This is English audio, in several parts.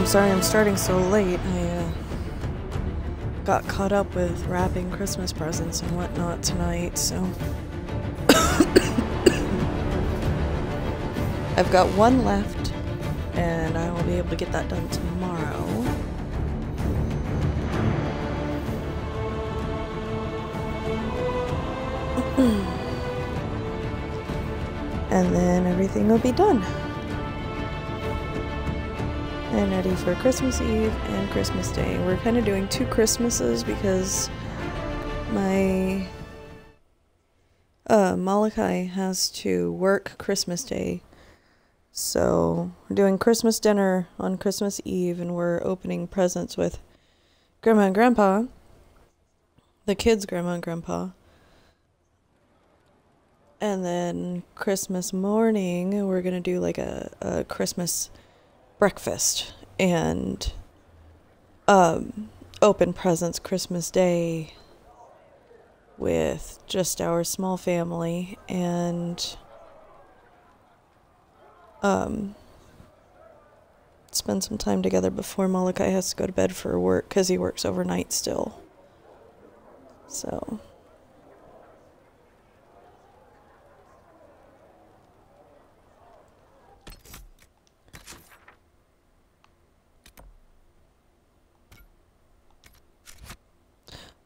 I'm sorry I'm starting so late. I got caught up with wrapping Christmas presents and whatnot tonight, so... I've got one left, and I will be able to get that done tomorrow. And then everything will be done. And ready for Christmas Eve and Christmas Day. We're kind of doing 2 Christmases because my Malachi has to work Christmas Day. So we're doing Christmas dinner on Christmas Eve, and we're opening presents with Grandma and Grandpa, the kids' Grandma and Grandpa. And then Christmas morning, we're gonna do like a Christmas breakfast and open presents Christmas Day with just our small family and spend some time together before Malachi has to go to bed for work because he works overnight still. So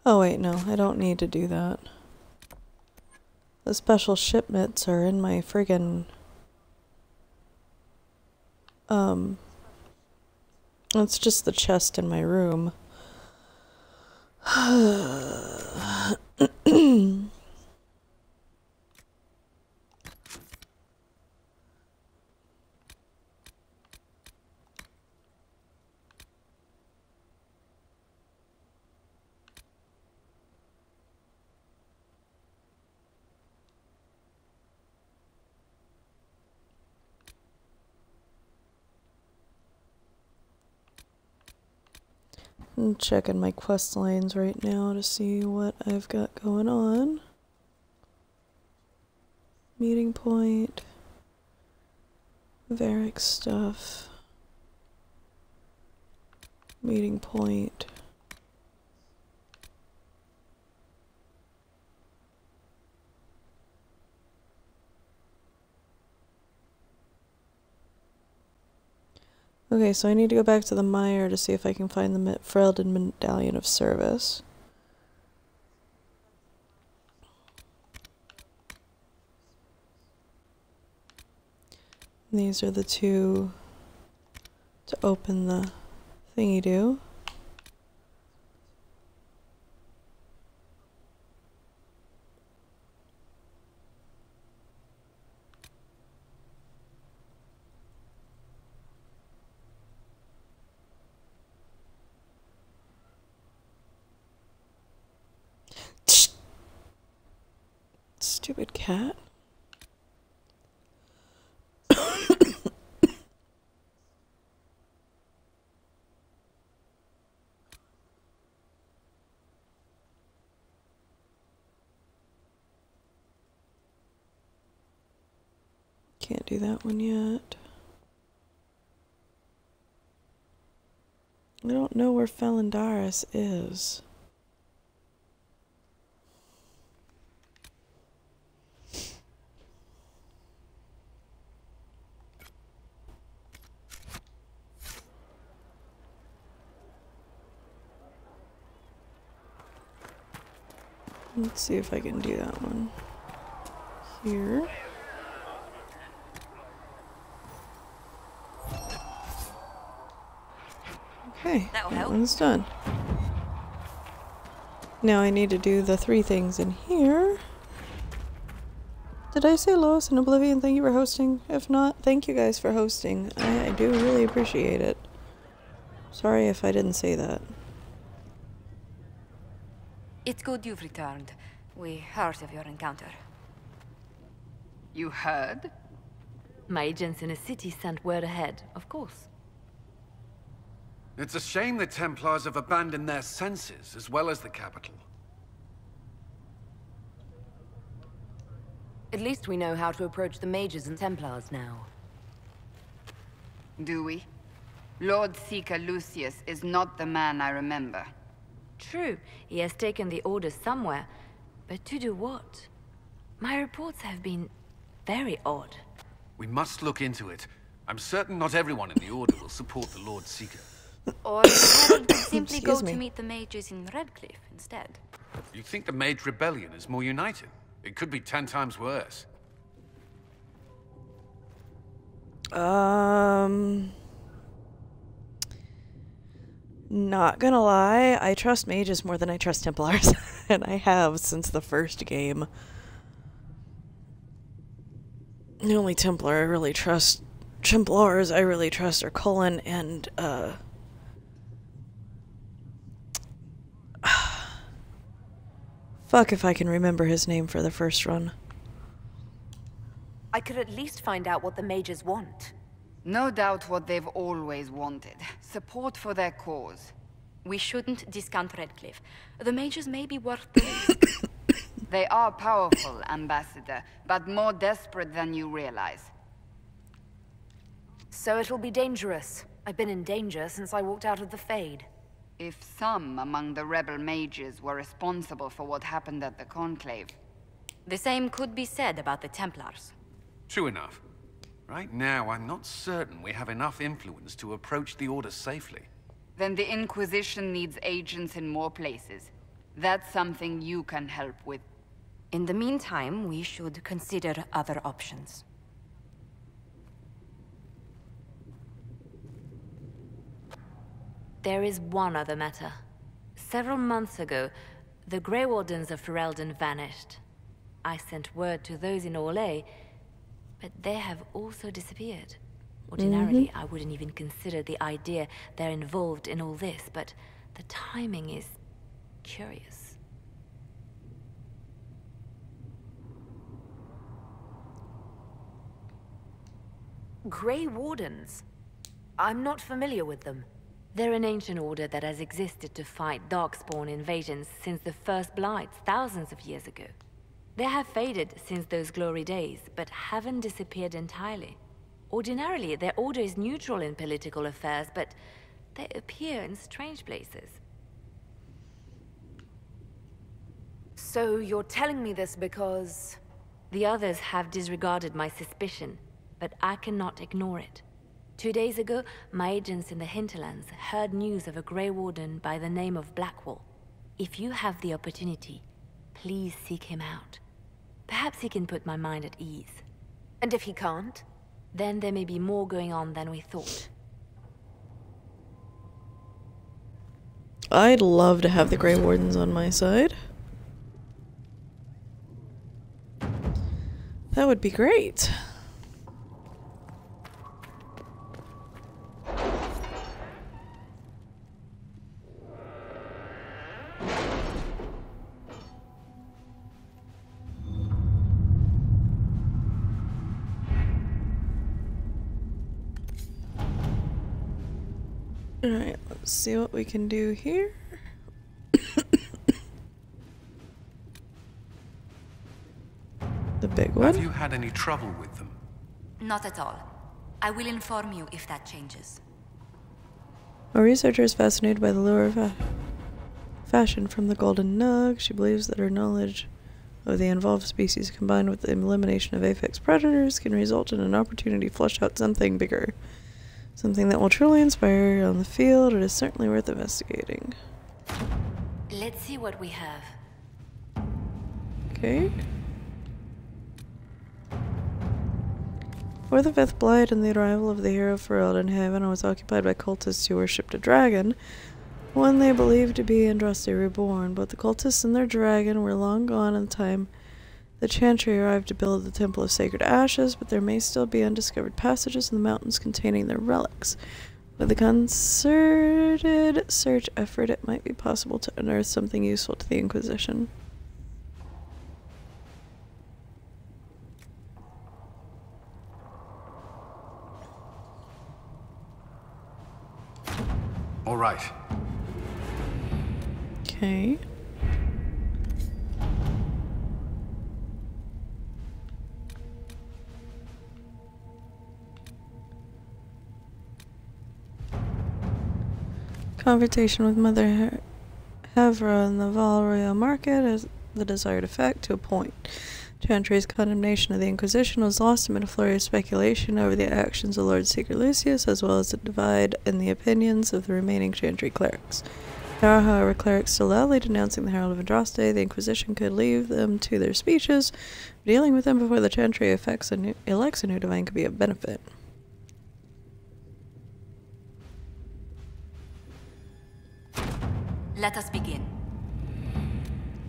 oh wait, no, I don't need to do that. The special shipments are in my friggin' it's just the chest in my room. I'm checking my quest lines right now to see what I've got going on. Meeting point. Varric stuff. Meeting point. Okay, so I need to go back to the mire to see if I can find the Ferelden Medallion of Service. And these are the 2 to open the thingy-do. Stupid cat. Can't do that one yet. I don't know where Felindaris is. Let's see if I can do that one here. Okay, that one's done. Now I need to do the 3 things in here. Did I say Lois and Oblivion, thank you for hosting? If not, thank you guys for hosting. I do really appreciate it. Sorry if I didn't say that. It's good you've returned. We heard of your encounter. You heard? My agents in the city sent word ahead, of course. It's a shame the Templars have abandoned their senses, as well as the capital. At least we know how to approach the mages and Templars now. Do we? Lord Seeker Lucius is not the man I remember. True, he has taken the Order somewhere, but to do what? My reports have been very odd. We must look into it. I'm certain not everyone in the Order will support the Lord Seeker. Or Harold could simply go Excuse me. to meet the mages in Redcliffe instead. You think the Mage Rebellion is more united? It could be 10 times worse. Not gonna lie, I trust mages more than I trust Templars, and I have since the first game. The only Templars I really trust are Cullen and, fuck if I can remember his name for the first run. I could at least find out what the mages want. No doubt what they've always wanted. Support for their cause. We shouldn't discount Redcliffe. The mages may be worth the risk. They are powerful, Ambassador, but more desperate than you realize. So it'll be dangerous. I've been in danger since I walked out of the Fade. If some among the rebel mages were responsible for what happened at the Conclave. The same could be said about the Templars. True enough. Right now, I'm not certain we have enough influence to approach the Order safely. Then the Inquisition needs agents in more places. That's something you can help with. In the meantime, we should consider other options. There is one other matter. Several months ago, the Grey Wardens of Ferelden vanished. I sent word to those in Orlais, but they have also disappeared. Ordinarily, I wouldn't even consider the idea they're involved in all this, but the timing is curious. Grey Wardens? I'm not familiar with them. They're an ancient order that has existed to fight Darkspawn invasions since the first Blights thousands of years ago. They have faded since those glory days, but haven't disappeared entirely. Ordinarily, their order is neutral in political affairs, but they appear in strange places. So you're telling me this because... The others have disregarded my suspicion, but I cannot ignore it. 2 days ago, my agents in the hinterlands heard news of a Grey Warden by the name of Blackwall. If you have the opportunity, please seek him out. Perhaps he can put my mind at ease. And if he can't? Then there may be more going on than we thought. I'd love to have the Grey Wardens on my side. That would be great. Alright, let's see what we can do here. The big one. Have you had any trouble with them? Not at all. I will inform you if that changes. A researcher is fascinated by the lure of fashion from the golden nug. She believes that her knowledge of the involved species combined with the elimination of apex predators can result in an opportunity to flesh out something bigger. Something that will truly inspire on the field. It is certainly worth investigating. Let's see what we have. Okay. Before the fifth blight and the arrival of the hero Ferelden Haven was occupied by cultists who worshipped a dragon, one they believed to be Andraste reborn, but the cultists and their dragon were long gone in the time the Chantry arrived to build the Temple of Sacred Ashes, but there may still be undiscovered passages in the mountains containing their relics. With a concerted search effort, it might be possible to unearth something useful to the Inquisition. All right. Okay. Confrontation with Mother Hevra in the Val Royale market has the desired effect to a point. Chantry's condemnation of the Inquisition was lost amid a flurry of speculation over the actions of Lord Seeker Lucius, as well as a divide in the opinions of the remaining Chantry clerics. There are, however, clerics still loudly denouncing the Herald of Andraste. The Inquisition could leave them to their speeches. Dealing with them before the Chantry elects a new divine could be a benefit. Let us begin.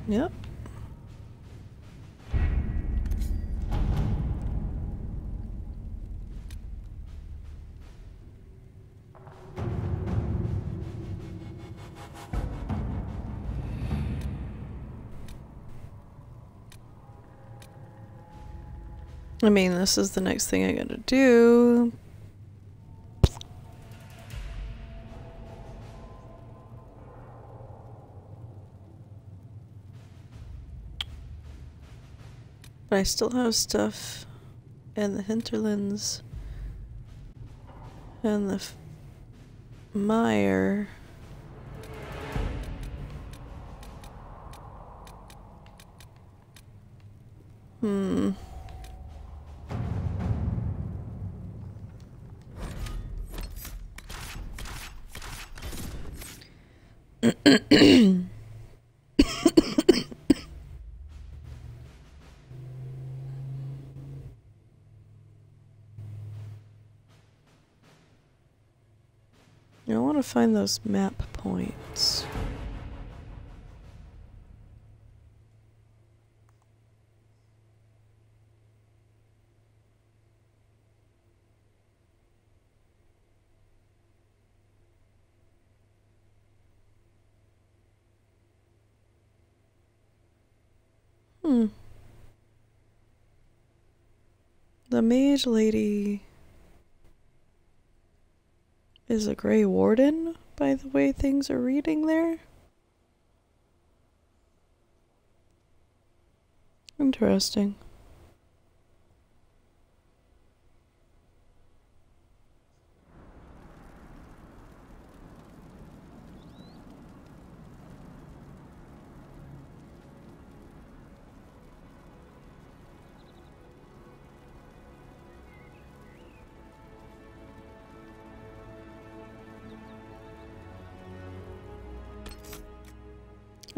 Yep. I mean, this is the next thing I gotta do. But I still have stuff in the hinterlands and the mire. I want to find those map points. The mage lady is a Grey Warden, by the way things are reading there. Interesting.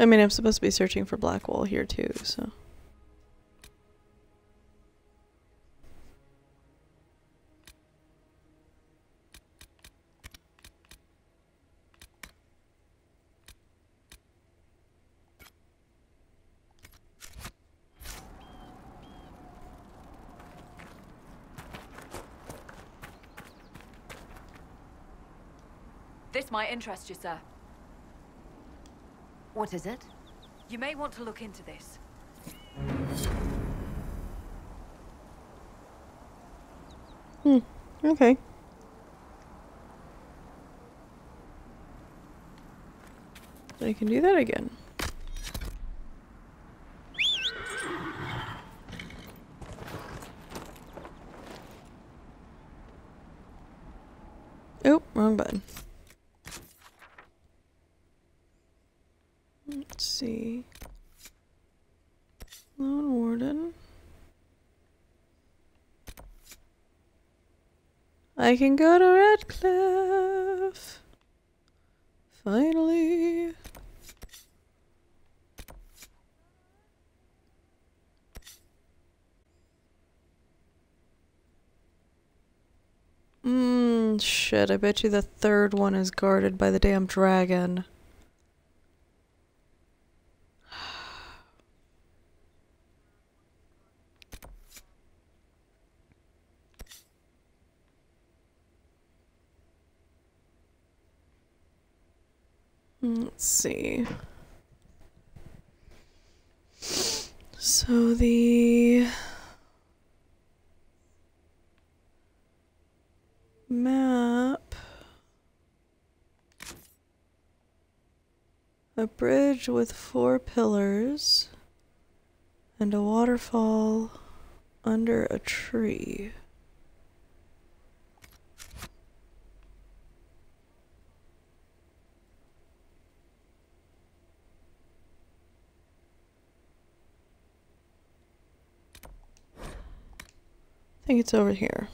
I mean, I'm supposed to be searching for Blackwall here too, so. This might interest you, sir. What is it? You may want to look into this. Okay. I can do that again. Oh, wrong button. Let's see. Lone Warden. I can go to Redcliffe. Finally. Shit, I bet you the third one is guarded by the damn dragon. Let's see. So the map, a bridge with 4 pillars and a waterfall under a tree. think it's over here.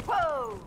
Whoa!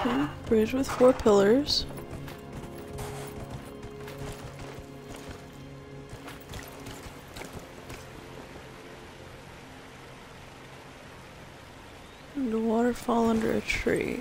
Okay, bridge with 4 pillars. And a waterfall under a tree.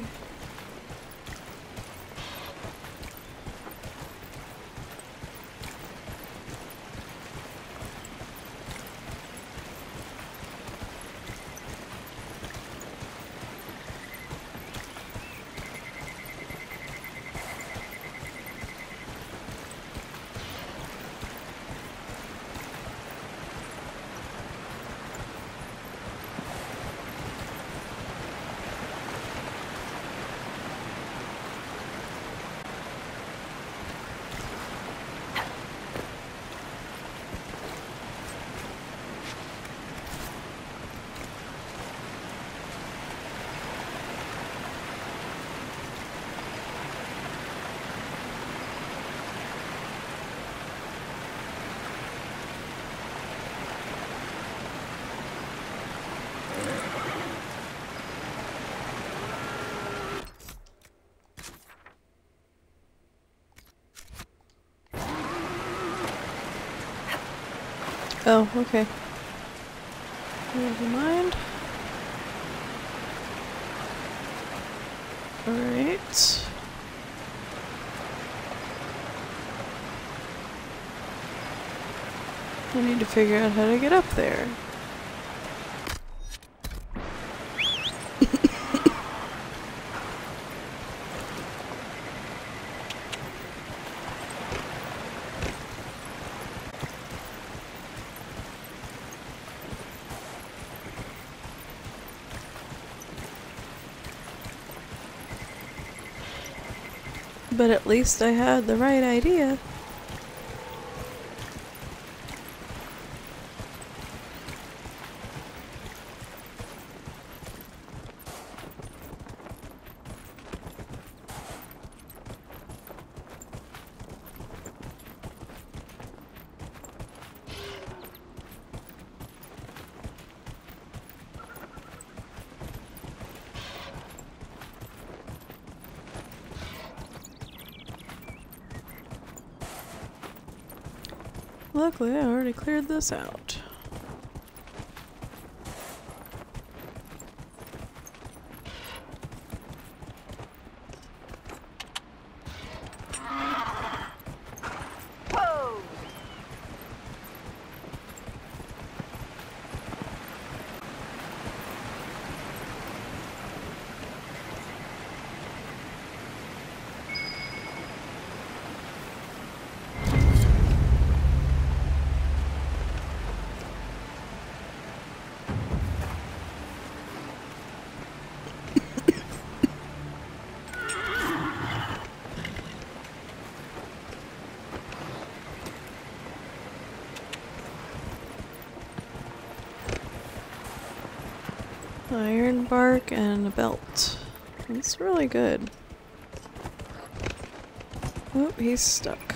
Oh, okay. Never mind. Alright. I need to figure out how to get up there. But at least I had the right idea. Luckily, I already cleared this out. Whoa! Iron bark and a belt. That's really good. Oh, he's stuck.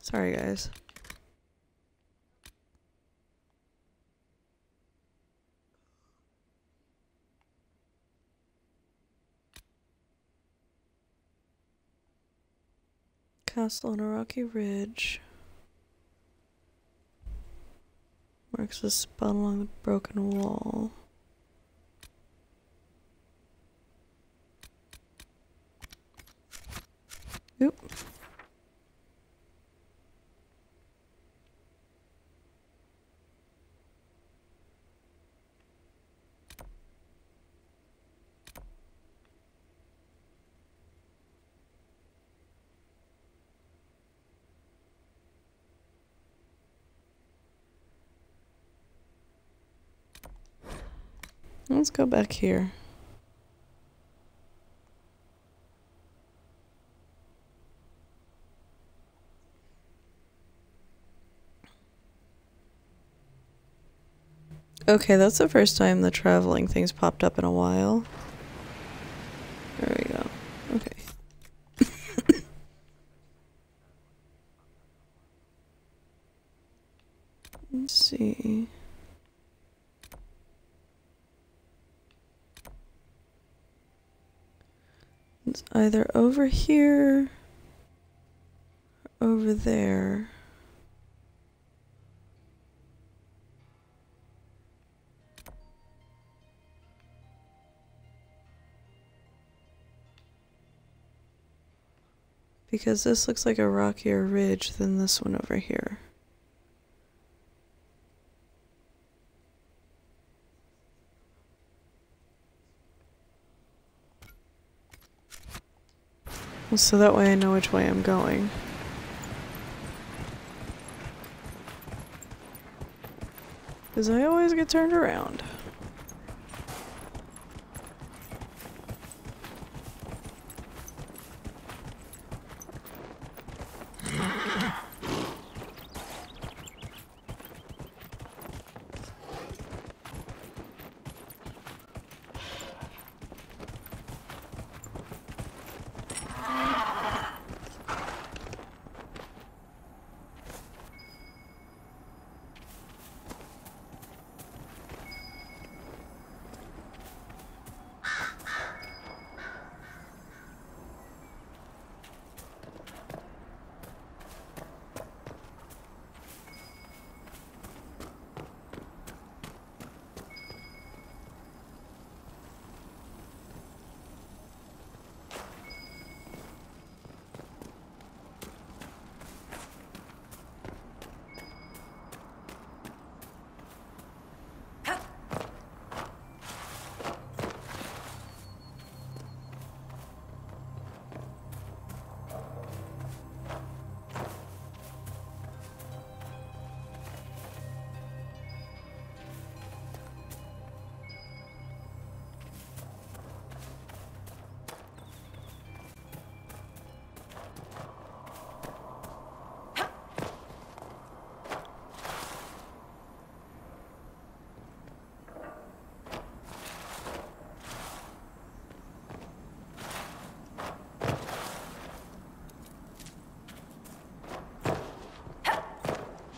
Sorry, guys. Castle on a rocky ridge. Marks a spot along the broken wall. Oop. Let's go back here. Okay, that's the first time the traveling thing's popped up in a while. There we go. Okay. Let's see. It's either over here or over there. Because this looks like a rockier ridge than this one over here. So that way I know which way I'm going. Because I always get turned around.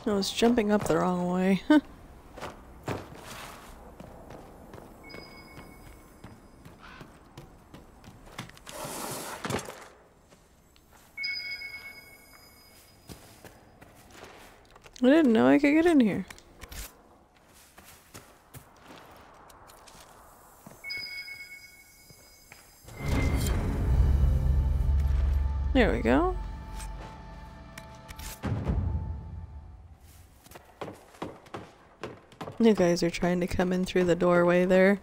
I was jumping up the wrong way. I didn't know I could get in here. There we go. You guys are trying to come in through the doorway there,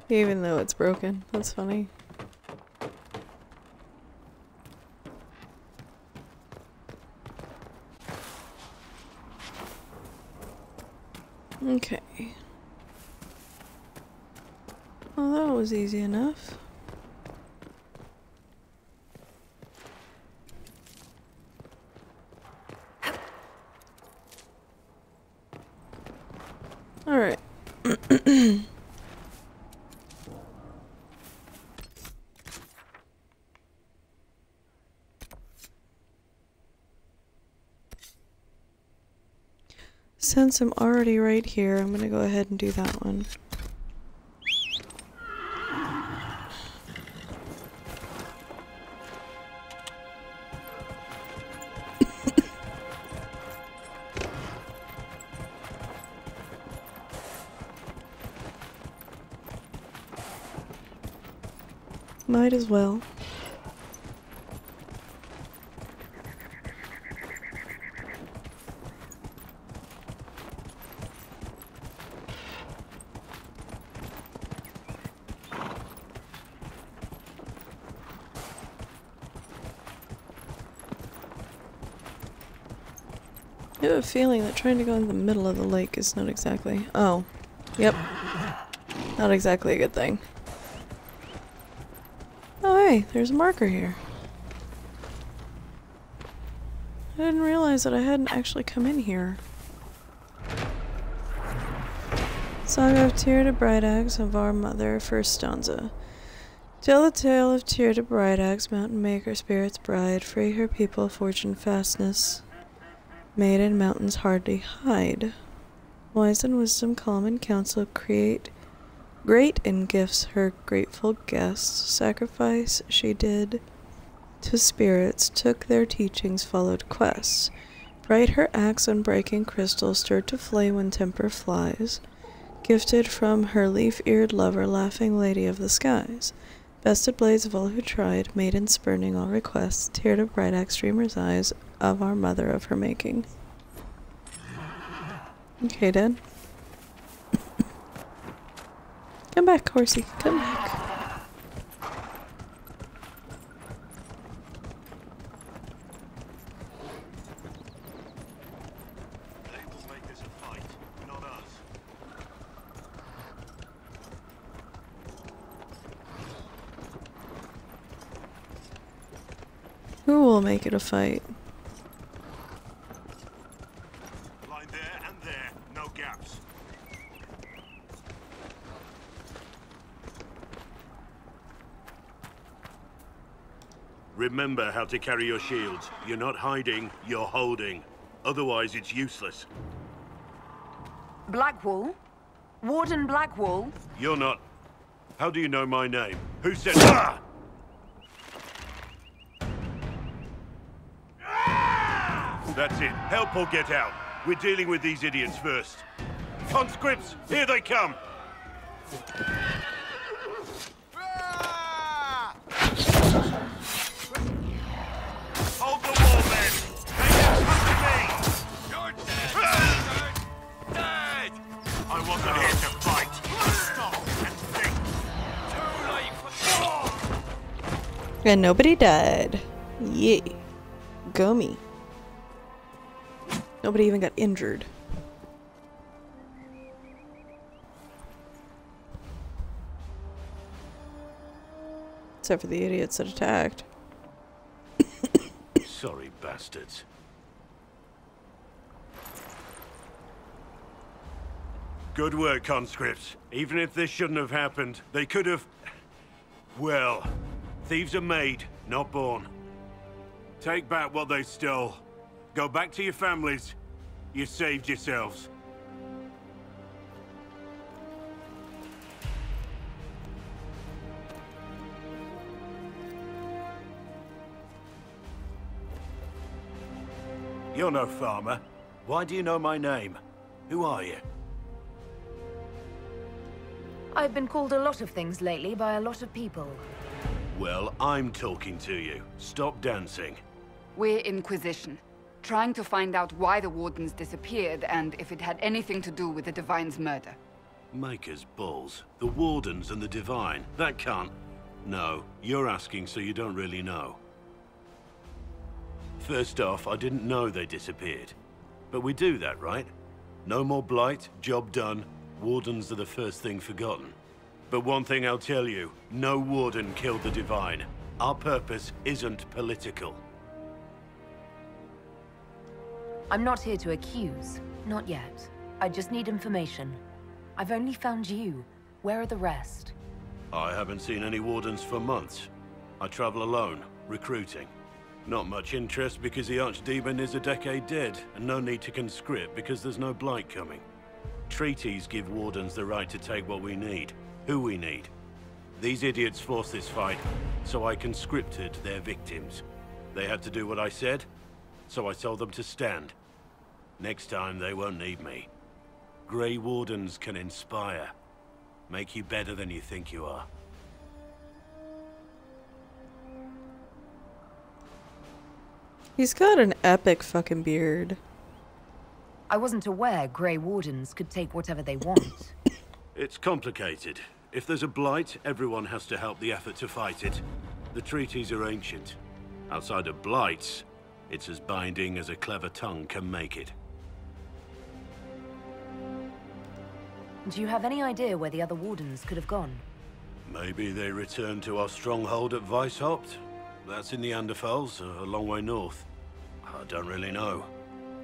even though it's broken. That's funny. Okay. Well, that was easy enough. Alright. Since I'm already right here, I'm gonna go ahead and do that one. Might as well. I have a feeling that trying to go in the middle of the lake is not exactly... Oh. Yep. Not exactly a good thing. Oh hey, there's a marker here. I didn't realize that I hadn't actually come in here. Saga of Tyr de Brightags of Our Mother, first stanza. Tell the tale of Tyr de Brightags, mountain maker, spirit's bride, free her people, fortune fastness. Made in mountains hardly hide. Wise in wisdom, calm in counsel, great in gifts her grateful guests. Sacrifice she did to spirits, took their teachings, followed quests. Bright her axe on breaking crystal, stirred to flame when temper flies. Gifted from her leaf-eared lover, laughing lady of the skies. Bested blades of all who tried, maiden spurning all requests, teared of bright axe dreamer's eyes, of our mother of her making. Okay, Dad. Come back, horsey. Come back. They will make this a fight, not us. Who will make it a fight? Line there and there, no gaps. Remember how to carry your shields. You're not hiding, you're holding. Otherwise, it's useless. Blackwall? Warden Blackwall? You're not. How do you know my name? Who said... Ah! That's it. Help or get out. We're dealing with these idiots first. Conscripts, here they come! Hold the wall, men! They can come to me! You're dead! Dead! I wasn't here to fight. Stop and think. Too late for... And nobody died. Yay. Gummy. Nobody even got injured. Except for the idiots that attacked. Sorry, bastards. Good work, conscripts. Even if this shouldn't have happened, they could have... Well, thieves are made, not born. Take back what they stole. Go back to your families. You saved yourselves. You're no farmer. Why do you know my name? Who are you? I've been called a lot of things lately by a lot of people. Well, I'm talking to you. Stop dancing. We're Inquisition, trying to find out why the Wardens disappeared and if it had anything to do with the Divine's murder. Maker's balls. The Wardens and the Divine. That can't... No, you're asking so you don't really know. First off, I didn't know they disappeared. But we do that, right? No more blight, job done. Wardens are the first thing forgotten. But one thing I'll tell you, no Warden killed the Divine. Our purpose isn't political. I'm not here to accuse. Not yet. I just need information. I've only found you. Where are the rest? I haven't seen any Wardens for months. I travel alone, recruiting. Not much interest because the Archdemon is a decade dead, and no need to conscript because there's no blight coming. Treaties give Wardens the right to take what we need, who we need. These idiots forced this fight, so I conscripted their victims. They had to do what I said, so I told them to stand. Next time, they won't need me. Grey Wardens can inspire. Make you better than you think you are. He's got an epic fucking beard. I wasn't aware Grey Wardens could take whatever they want. It's complicated. If there's a blight, everyone has to help the effort to fight it. The treaties are ancient. Outside of blights, it's as binding as a clever tongue can make it. Do you have any idea where the other Wardens could have gone? Maybe they returned to our stronghold at Weishaupt? That's in the Anderfels, a long way north. I don't really know.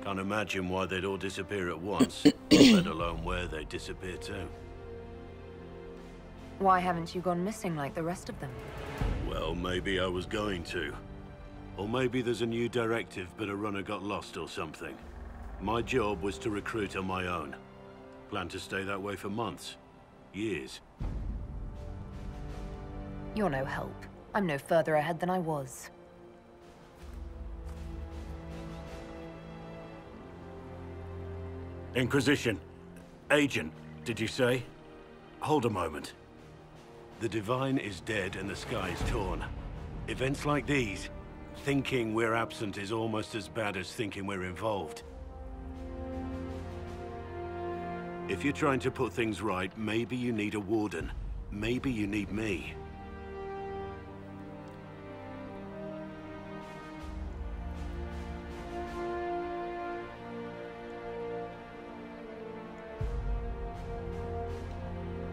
Can't imagine why they'd all disappear at once, let alone where they'd disappear to. Why haven't you gone missing like the rest of them? Well, maybe I was going to. Or maybe there's a new directive, but a runner got lost or something. My job was to recruit on my own. Plan to stay that way for months. Years. You're no help. I'm no further ahead than I was. Inquisition. Agent, did you say? Hold a moment. The Divine is dead and the sky is torn. Events like these, thinking we're absent is almost as bad as thinking we're involved. If you're trying to put things right, maybe you need a warden. Maybe you need me.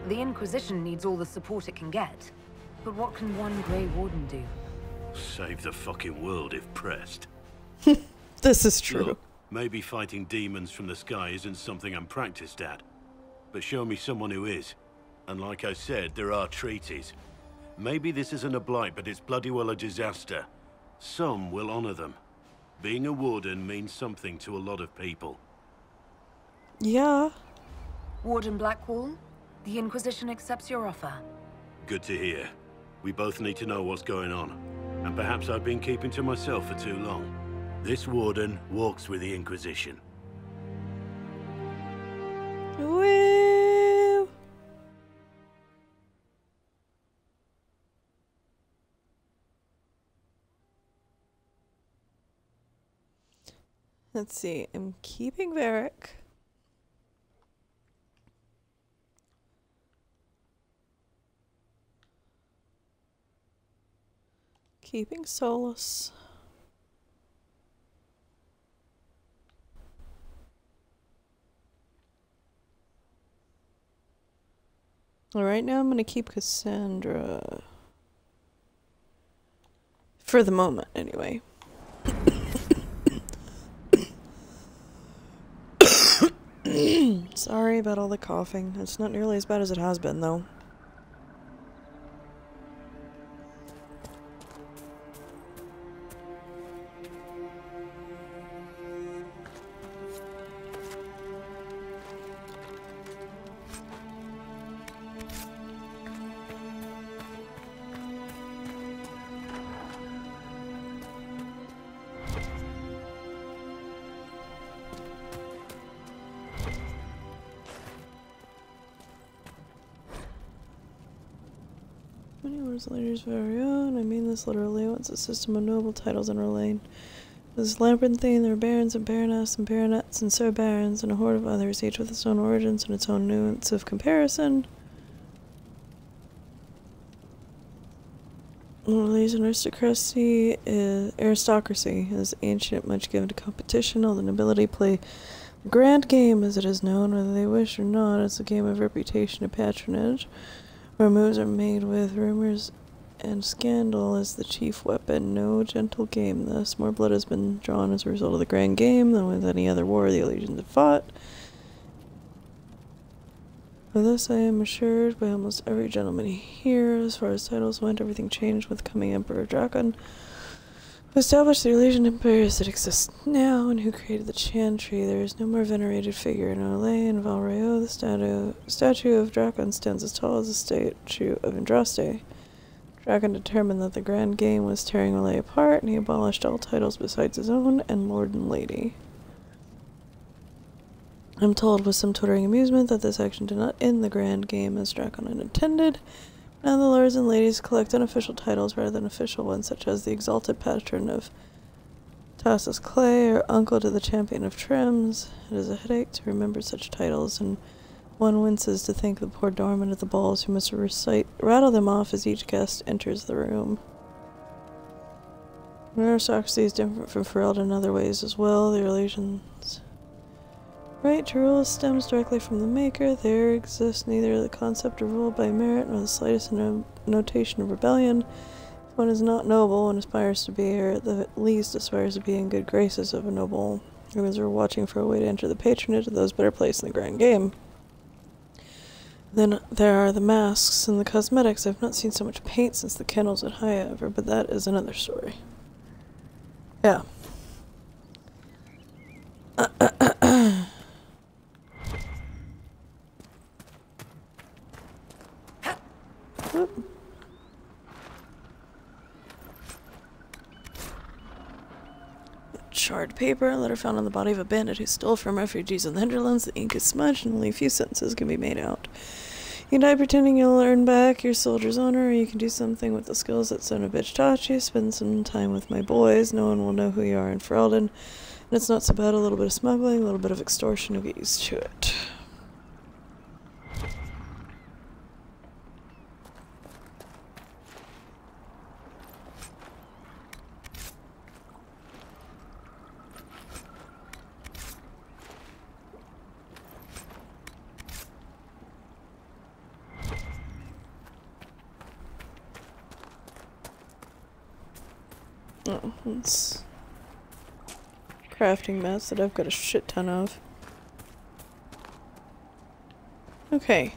The Inquisition needs all the support it can get. But what can one Grey Warden do? Save the fucking world if pressed. This is true. Look, maybe fighting demons from the sky isn't something I'm practiced at. But show me someone who is. And like I said, there are treaties. Maybe this isn't a blight, but it's bloody well a disaster. Some will honor them. Being a warden means something to a lot of people. Yeah. Warden Blackwall, the Inquisition accepts your offer. Good to hear. We both need to know what's going on. And perhaps I've been keeping to myself for too long. This warden walks with the Inquisition. Woo! Let's see. I'm keeping Varric. Keeping Solus. Well, right now I'm going to keep Cassandra. For the moment, anyway. Sorry about all the coughing. It's not nearly as bad as it has been, though. Many words leaders very own. I mean this literally. Once a system of noble titles in Orlane. This labyrinthine, there are barons and baroness and baronets and sir barons and a horde of others, each with its own origins and its own nuance of comparison. Orlane's aristocracy is ancient, much given to competition. All the nobility play a grand game, as it is known, whether they wish or not. It's a game of reputation and patronage, where moves are made with rumors and scandal as the chief weapon. No gentle game thus. More blood has been drawn as a result of the grand game than with any other war the legions have fought. For this I am assured by almost every gentleman here. As far as titles went, everything changed with coming Emperor Draken. Who established the Elysian empires that exist now, and who created the Chantry. There is no more venerated figure in Olay and Valrayo. The statue of Drakon stands as tall as the statue of Andraste. Drakon determined that the Grand Game was tearing Olay apart, and he abolished all titles besides his own and Lord and Lady. I'm told with some twittering amusement that this action did not end the Grand Game as Drakon had intended. Now the lords and ladies collect unofficial titles rather than official ones, such as the Exalted Patron of Tassa's Clay or Uncle to the Champion of Trims. It is a headache to remember such titles, and one winces to think the poor doorman at the balls who must rattle them off as each guest enters the room. Aristocracy is different from Ferelden in other ways as well. The relations right to rule stems directly from the Maker. There exists neither the concept of rule by merit nor the slightest notation of rebellion. If one is not noble, one aspires to be, or at the least aspires to be in good graces of a noble. Humans are watching for a way to enter the patronage of those better placed in the Grand Game. Then there are the masks and the cosmetics. I've not seen so much paint since the kennels at High ever, but that is another story. Yeah. Charred paper, a letter found on the body of a bandit who stole from refugees in the hinterlands. The ink is smudged and only a few sentences can be made out. You can die pretending you'll earn back your soldier's honor, or you can do something with the skills that son of a bitch taught you. Spend some time with my boys. No one will know who you are in Ferelden. And it's not so bad. A little bit of smuggling, a little bit of extortion, you'll get used to it. Oh, it's crafting mats that I've got a shit ton of. Okay.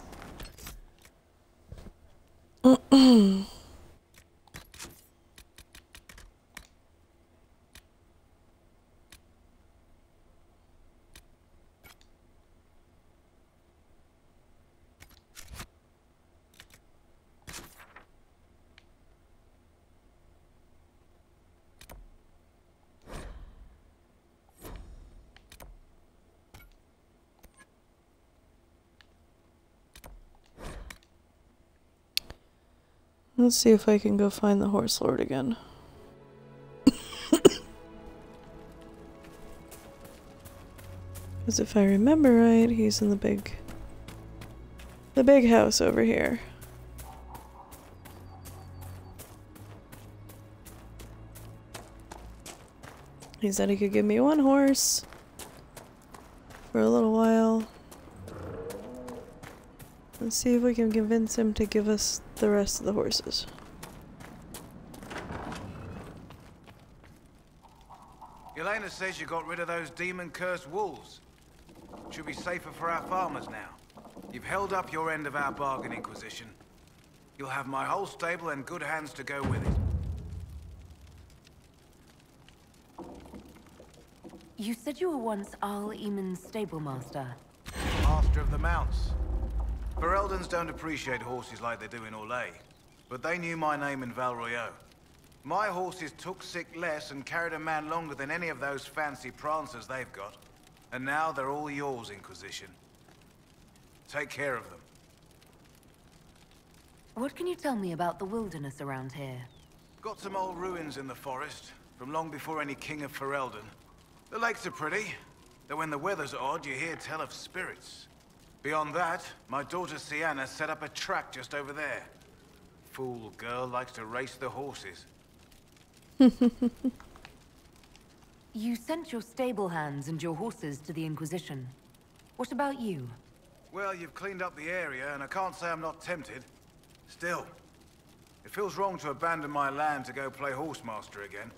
Let's see if I can go find the Horse Lord again. Because if I remember right, he's in the big house over here. He said he could give me one horse for a little while. Let's see if we can convince him to give us the rest of the horses. Elena says you got rid of those demon-cursed wolves. Should be safer for our farmers now. You've held up your end of our bargain, Inquisition. You'll have my whole stable and good hands to go with it. You said you were once Al Eamon's stable master. Master of the mounts. Fereldans don't appreciate horses like they do in Orlais, but they knew my name in Val Royeaux. My horses took sick less and carried a man longer than any of those fancy prancers they've got. And now they're all yours, Inquisition. Take care of them. What can you tell me about the wilderness around here? Got some old ruins in the forest, from long before any king of Ferelden. The lakes are pretty, though when the weather's odd, you hear tell of spirits. Beyond that, my daughter Sienna set up a track just over there. Fool girl likes to race the horses. You sent your stable hands and your horses to the Inquisition. What about you? Well, you've cleaned up the area, and I can't say I'm not tempted. Still, it feels wrong to abandon my land to go play horsemaster again.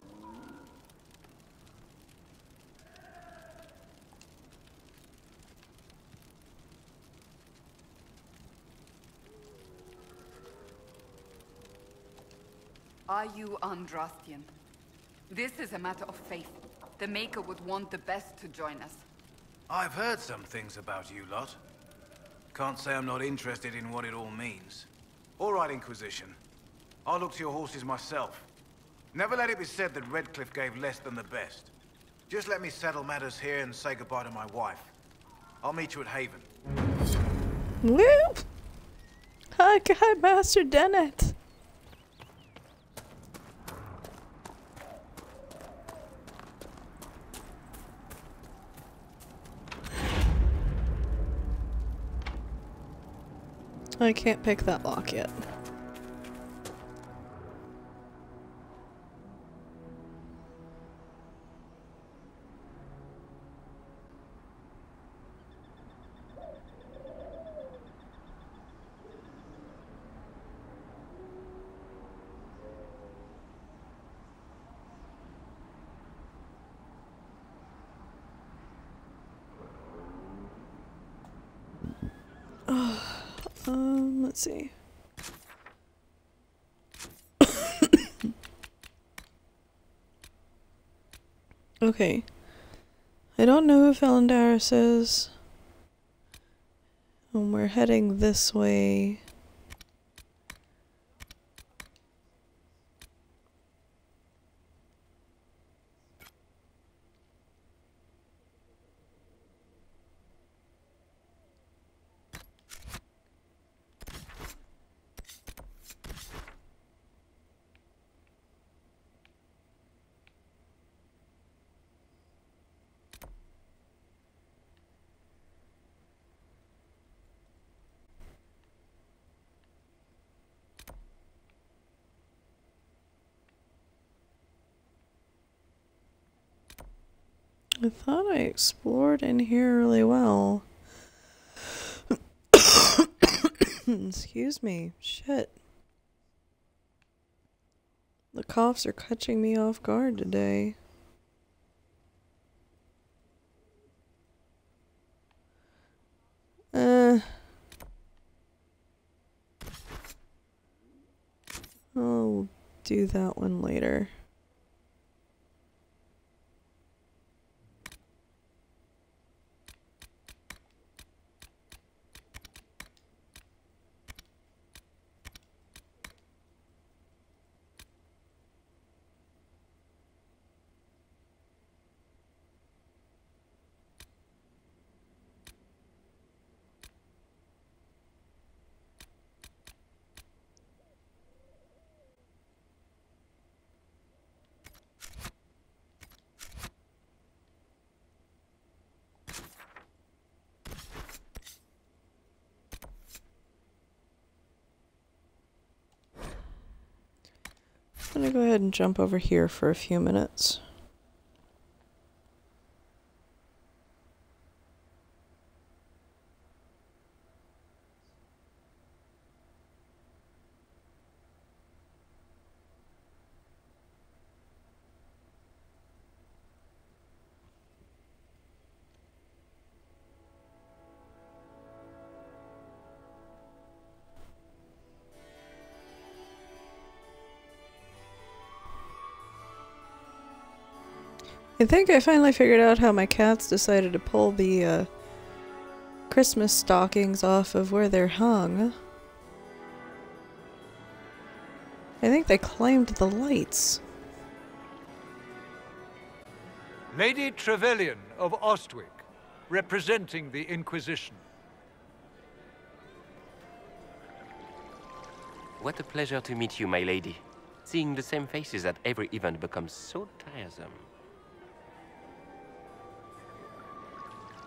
Are you Andrastian? This is a matter of faith. The Maker would want the best to join us. I've heard some things about you lot. Can't say I'm not interested in what it all means. All right, Inquisition. I'll look to your horses myself. Never let it be said that Redcliffe gave less than the best. Just let me settle matters here and say goodbye to my wife. I'll meet you at Haven. Whoop! Hi, God, Master Dennett. I can't pick that lock yet. Let's see. Okay. I don't know who Felindaris is. And we're heading this way. I thought I explored in here really well. Excuse me. Shit. The coughs are catching me off guard today. I'll do that one later. I'm gonna go ahead and jump over here for a few minutes. I think I finally figured out how my cats decided to pull the Christmas stockings off of where they're hung. I think they claimed the lights. Lady Trevelyan of Ostwick, representing the Inquisition. What a pleasure to meet you, my lady. Seeing the same faces at every event becomes so tiresome.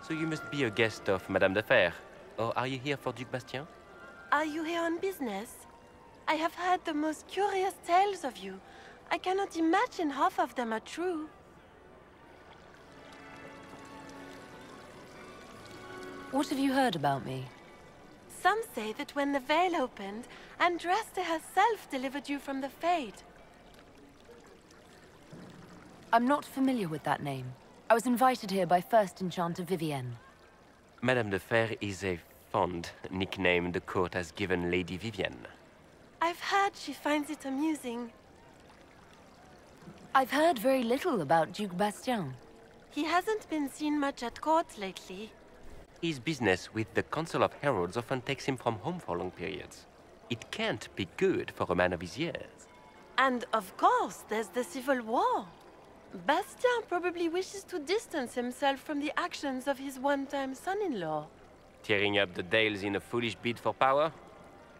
So you must be a guest of Madame de Fer, or are you here for Duc Bastien? Are you here on business? I have heard the most curious tales of you. I cannot imagine half of them are true. What have you heard about me? Some say that when the veil opened, Andraste herself delivered you from the Fade. I'm not familiar with that name. I was invited here by First Enchanter Vivienne. Madame de Fer is a fond nickname the court has given Lady Vivienne. I've heard she finds it amusing. I've heard very little about Duke Bastien. He hasn't been seen much at court lately. His business with the Council of Heralds often takes him from home for long periods. It can't be good for a man of his years. And of course, there's the civil war. Bastien probably wishes to distance himself from the actions of his one-time son-in-law. Tearing up the Dales in a foolish bid for power?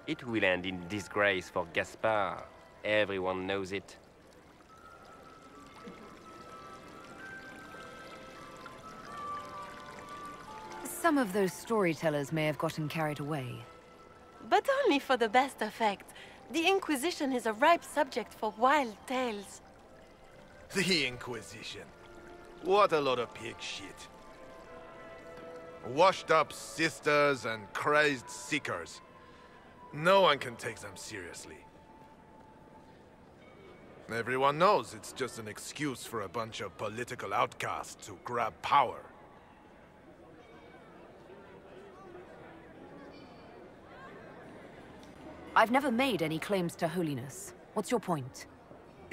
It will end in disgrace for Gaspard. Everyone knows it. Some of those storytellers may have gotten carried away. But only for the best effect. The Inquisition is a ripe subject for wild tales. The Inquisition. What a lot of pig shit. Washed-up sisters and crazed seekers. No one can take them seriously. Everyone knows it's just an excuse for a bunch of political outcasts to grab power. I've never made any claims to holiness. What's your point?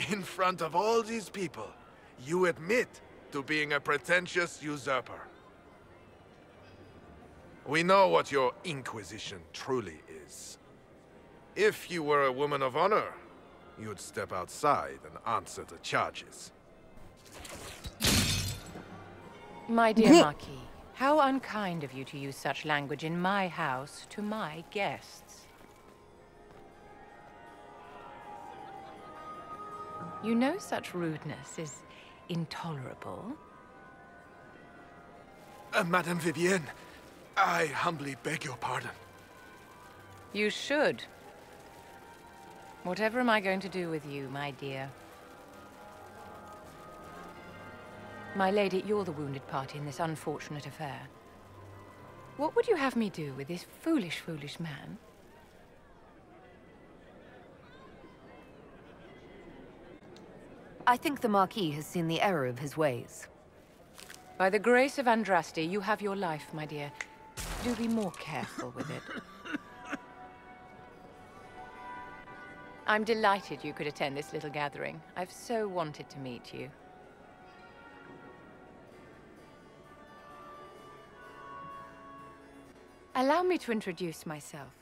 In front of all these people, you admit to being a pretentious usurper. We know what your Inquisition truly is. If you were a woman of honor, you'd step outside and answer the charges. My dear Marquis, how unkind of you to use such language in my house to my guests. You know such rudeness is intolerable. Madame Vivienne, I humbly beg your pardon. You should. Whatever am I going to do with you, my dear? My lady, you're the wounded party in this unfortunate affair. What would you have me do with this foolish, foolish man? I think the Marquis has seen the error of his ways. By the grace of Andraste, you have your life, my dear. Do be more careful with it. I'm delighted you could attend this little gathering. I've so wanted to meet you. Allow me to introduce myself.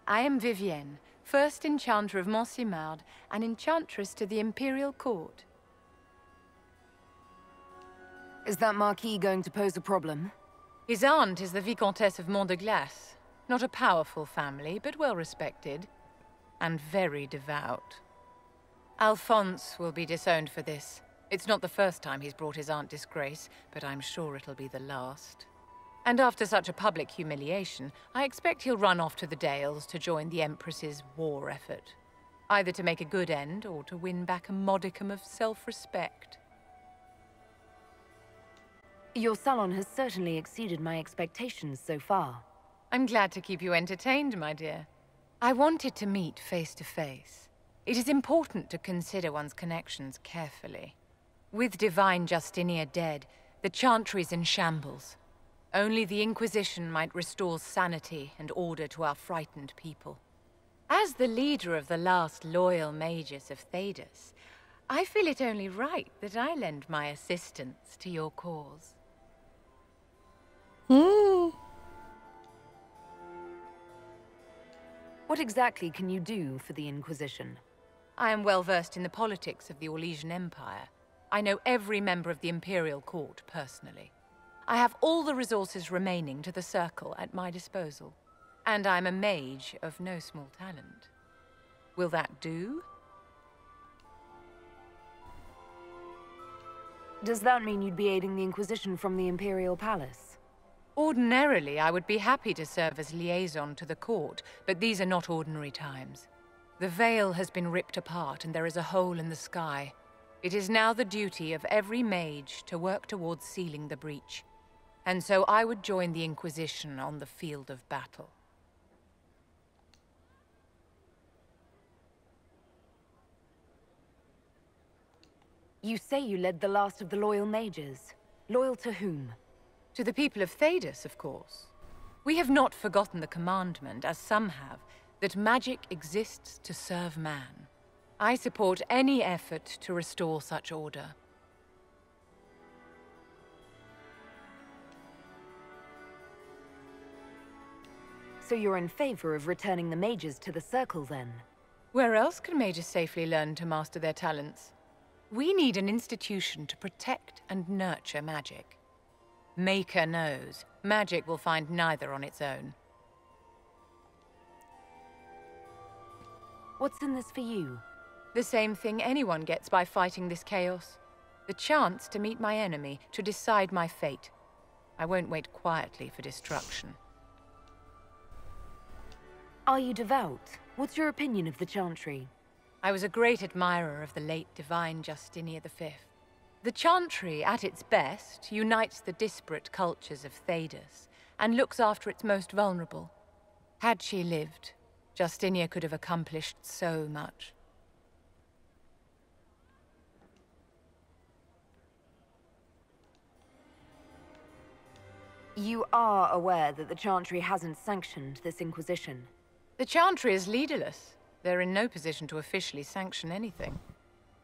I am Vivienne, first Enchanter of Montsimard and Enchantress to the Imperial Court. Is that Marquis going to pose a problem? His aunt is the Vicomtesse of Mont de Glace. Not a powerful family, but well respected. And very devout. Alphonse will be disowned for this. It's not the first time he's brought his aunt disgrace, but I'm sure it'll be the last. And after such a public humiliation, I expect he'll run off to the Dales to join the Empress's war effort. Either to make a good end, or to win back a modicum of self-respect. Your salon has certainly exceeded my expectations so far. I'm glad to keep you entertained, my dear. I wanted to meet face to face. It is important to consider one's connections carefully. With Divine Justinia dead, the Chantry's in shambles. Only the Inquisition might restore sanity and order to our frightened people. As the leader of the last loyal mages of Thedas, I feel it only right that I lend my assistance to your cause. What exactly can you do for the Inquisition? I am well versed in the politics of the Orlesian Empire. I know every member of the Imperial Court personally. I have all the resources remaining to the Circle at my disposal. And I'm a mage of no small talent. Will that do? Does that mean you'd be aiding the Inquisition from the Imperial Palace? Ordinarily, I would be happy to serve as liaison to the court, but these are not ordinary times. The veil has been ripped apart and there is a hole in the sky. It is now the duty of every mage to work towards sealing the breach. And so I would join the Inquisition on the field of battle. You say you led the last of the loyal mages. Loyal to whom? To the people of Thedas, of course. We have not forgotten the commandment, as some have, that magic exists to serve man. I support any effort to restore such order. So you're in favor of returning the mages to the Circle, then? Where else can mages safely learn to master their talents? We need an institution to protect and nurture magic. Maker knows, magic will find neither on its own. What's in this for you? The same thing anyone gets by fighting this chaos. The chance to meet my enemy, to decide my fate. I won't wait quietly for destruction. Are you devout? What's your opinion of the Chantry? I was a great admirer of the late divine Justinia V. The Chantry, at its best, unites the disparate cultures of Thedas and looks after its most vulnerable. Had she lived, Justinia could have accomplished so much. You are aware that the Chantry hasn't sanctioned this Inquisition? The Chantry is leaderless. They're in no position to officially sanction anything.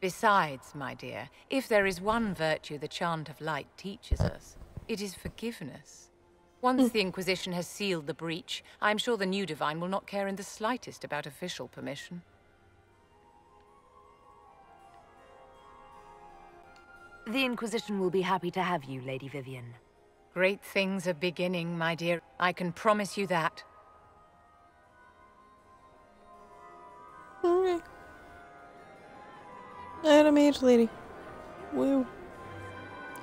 Besides, my dear, if there is one virtue the Chant of Light teaches us, it is forgiveness. Once the Inquisition has sealed the breach, I'm sure the new Divine will not care in the slightest about official permission. The Inquisition will be happy to have you, Lady Vivian. Great things are beginning, my dear. I can promise you that. Okay. I had a mage lady. Woo.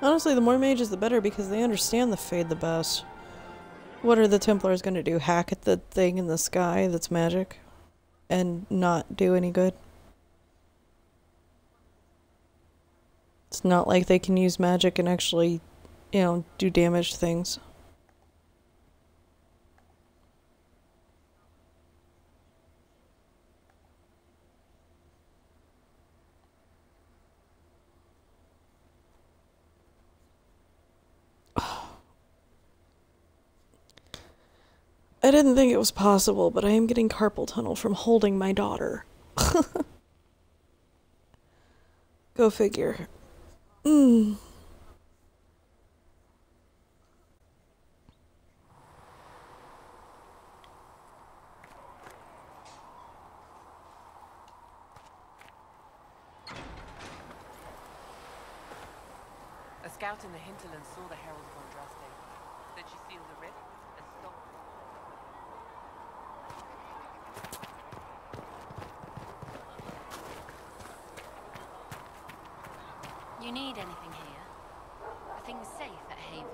Honestly, the more mages the better because they understand the Fade the best. What are the Templars gonna do? Hack at the thing in the sky that's magic? And not do any good? It's not like they can use magic and actually, you know, do damage to things. I didn't think it was possible, but I am getting carpal tunnel from holding my daughter. Go figure. A scout in the hinterland saw the Herald of Andraste. Then she sealed the rift and stopped. You need anything here? Are things safe at Haven?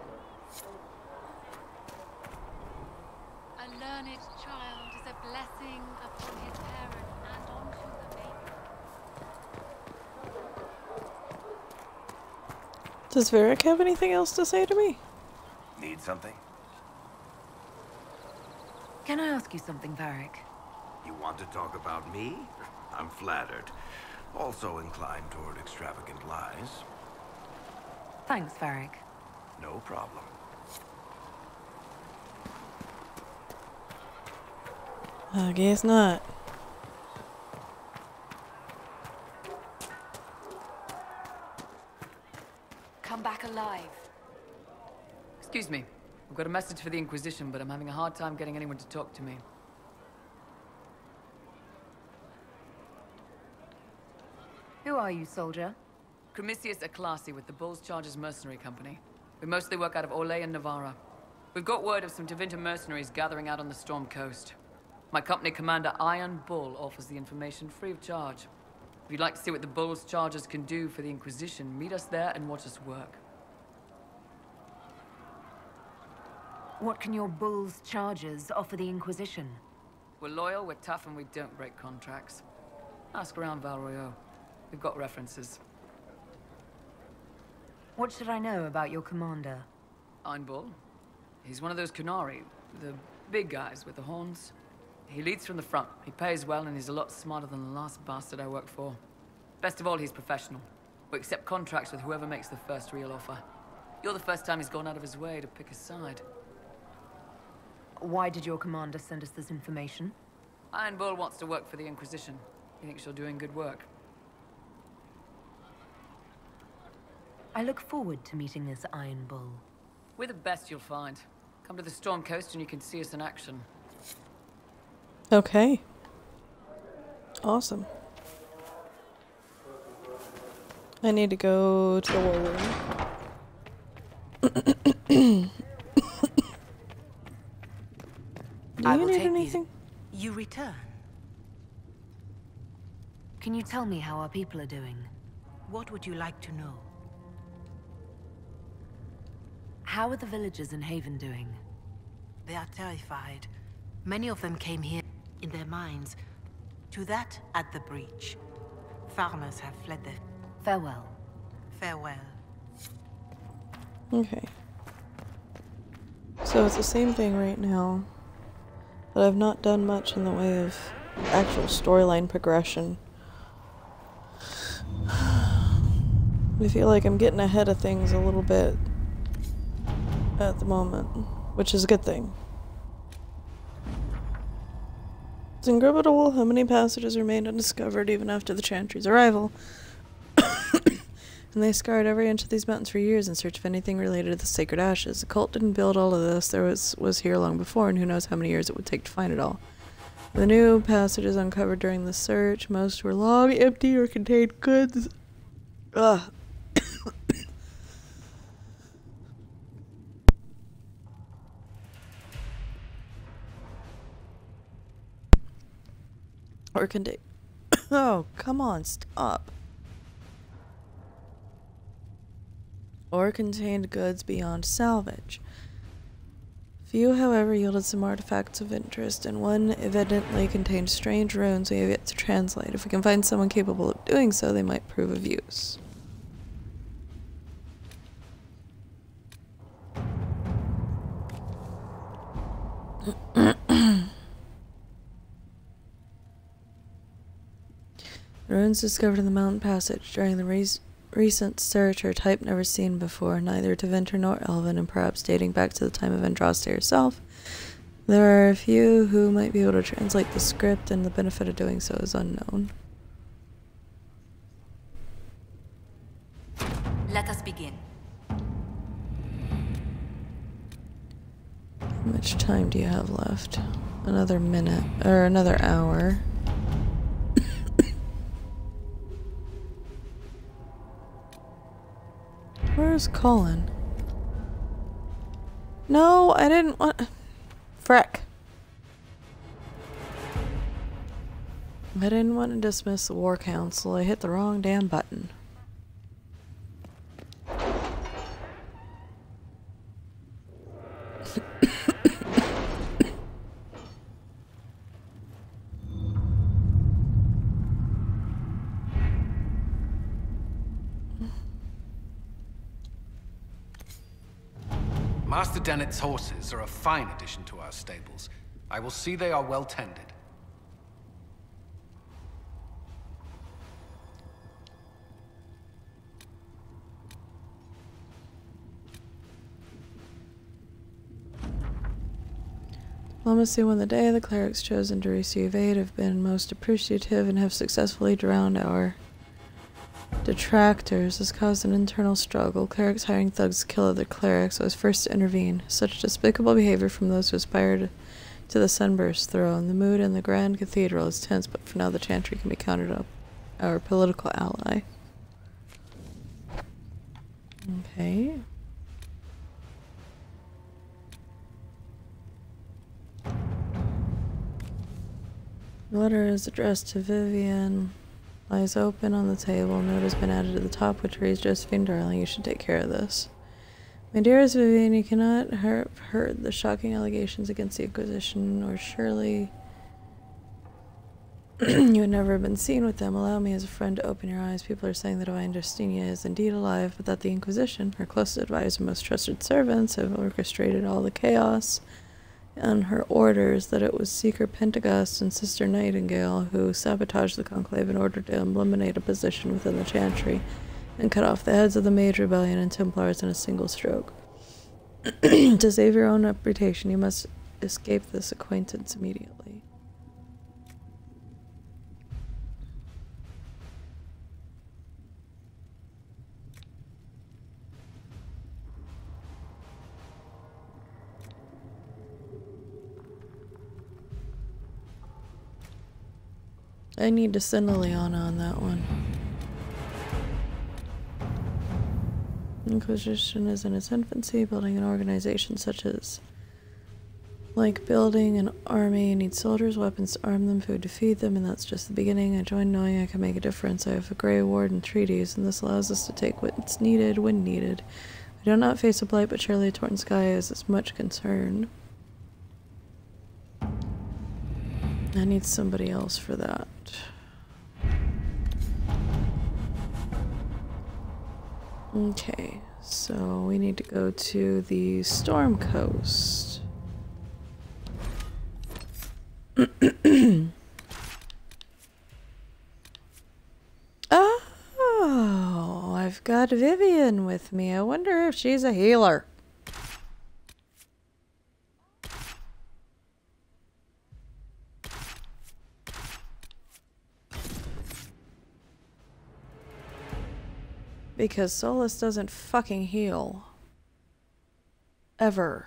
A learned child is a blessing upon his parent and onto the maiden. Does Varric have anything else to say to me? Need something? Can I ask you something, Varric? You want to talk about me? I'm flattered. Also inclined toward extravagant lies. Thanks, Varric. No problem. I guess not. Come back alive. Excuse me. I've got a message for the Inquisition, but I'm having a hard time getting anyone to talk to me. Who are you, soldier? Cremisius Aclasi with the Bulls Chargers Mercenary Company. We mostly work out of Orlais and Navarra. We've got word of some Tevinter mercenaries gathering out on the Storm Coast. My company commander, Iron Bull, offers the information free of charge. If you'd like to see what the Bulls Chargers can do for the Inquisition, meet us there and watch us work. What can your Bull's Chargers offer the Inquisition? We're loyal, we're tough, and we don't break contracts. Ask around Val Royeaux. We've got references. What should I know about your commander? Iron Bull. He's one of those Kunari, the big guys with the horns. He leads from the front. He pays well, and he's a lot smarter than the last bastard I worked for. Best of all, he's professional. We accept contracts with whoever makes the first real offer. You're the first time he's gone out of his way to pick a side. Why did your commander send us this information? Iron Bull wants to work for the Inquisition. He thinks you're doing good work. I look forward to meeting this Iron Bull. We're the best you'll find. Come to the Storm Coast and you can see us in action. Okay. Awesome. I need to go to the war room. Do I you will need take anything? You return. Can you tell me how our people are doing? What would you like to know? How are the villagers in Haven doing? They are terrified. Many of them came here in their minds. To that at the breach. Farmers have fled their... Farewell. Farewell. Okay. So it's the same thing right now. But I've not done much in the way of actual storyline progression. I feel like I'm getting ahead of things a little bit at the moment, which is a good thing. It's incredible how many passages remained undiscovered even after the Chantry's arrival. And they scoured every inch of these mountains for years in search of anything related to the sacred ashes. The cult didn't build all of this. There was here long before, and who knows how many years it would take to find it all. The new passages uncovered during the search, most were long, empty, or contained goods. Ugh. Or contain. Oh, come on, stop. Or contained goods beyond salvage. Few, however, yielded some artifacts of interest, and one evidently contained strange runes we have yet to translate. If we can find someone capable of doing so, they might prove of use. Runes discovered in the mountain passage during the recent search are a type never seen before, neither Tevinter nor Elven, and perhaps dating back to the time of Andraste herself. There are a few who might be able to translate the script, and the benefit of doing so is unknown. Let us begin. How much time do you have left? Another minute, or another hour. Where's Colin? No, I didn't want... Freck. I didn't want to dismiss the War Council. I hit the wrong damn button. Master Dennett's horses are a fine addition to our stables. I will see they are well tended. Diplomacy won the day. The clerics chosen to receive aid have been most appreciative and have successfully drowned our detractors. Has caused an internal struggle. Clerics hiring thugs to kill other clerics. I was first to intervene. Such despicable behavior from those who aspired to the Sunburst throne. The mood in the Grand Cathedral is tense, but for now the Chantry can be counted up our political ally. Okay. The letter is addressed to Vivian. Lies open on the table. Note has been added to the top, which reads, Josephine, darling, you should take care of this. My dearest Vivian, you cannot have heard the shocking allegations against the Inquisition, or surely you would never have been seen with them. Allow me as a friend to open your eyes. People are saying that Divine Justinia is indeed alive, but that the Inquisition, her closest advisor and most trusted servants, have orchestrated all the chaos and her orders, that it was Seeker Pentagust and Sister Nightingale who sabotaged the Conclave in order to eliminate a position within the Chantry and cut off the heads of the Mage Rebellion and Templars in a single stroke. To save your own reputation, you must escape this acquaintance immediately. I need to send Liliana on that one. Inquisition is in its infancy. Building an organization such as like building an army needs soldiers, weapons to arm them, food to feed them, and that's just the beginning. I joined knowing I can make a difference. I have a Grey Ward and treaties, and this allows us to take what's needed when needed. We do not face a blight, but surely a torn sky is as much concern. I need somebody else for that. Okay, so we need to go to the Storm Coast. Oh, I've got Vivian with me. I wonder if she's a healer. Because Solus doesn't fucking heal. Ever.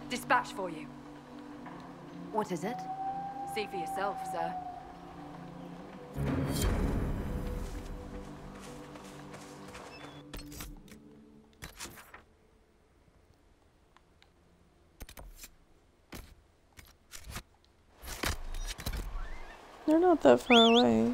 Dispatch for you. What is it? See for yourself, sir. They're not that far away.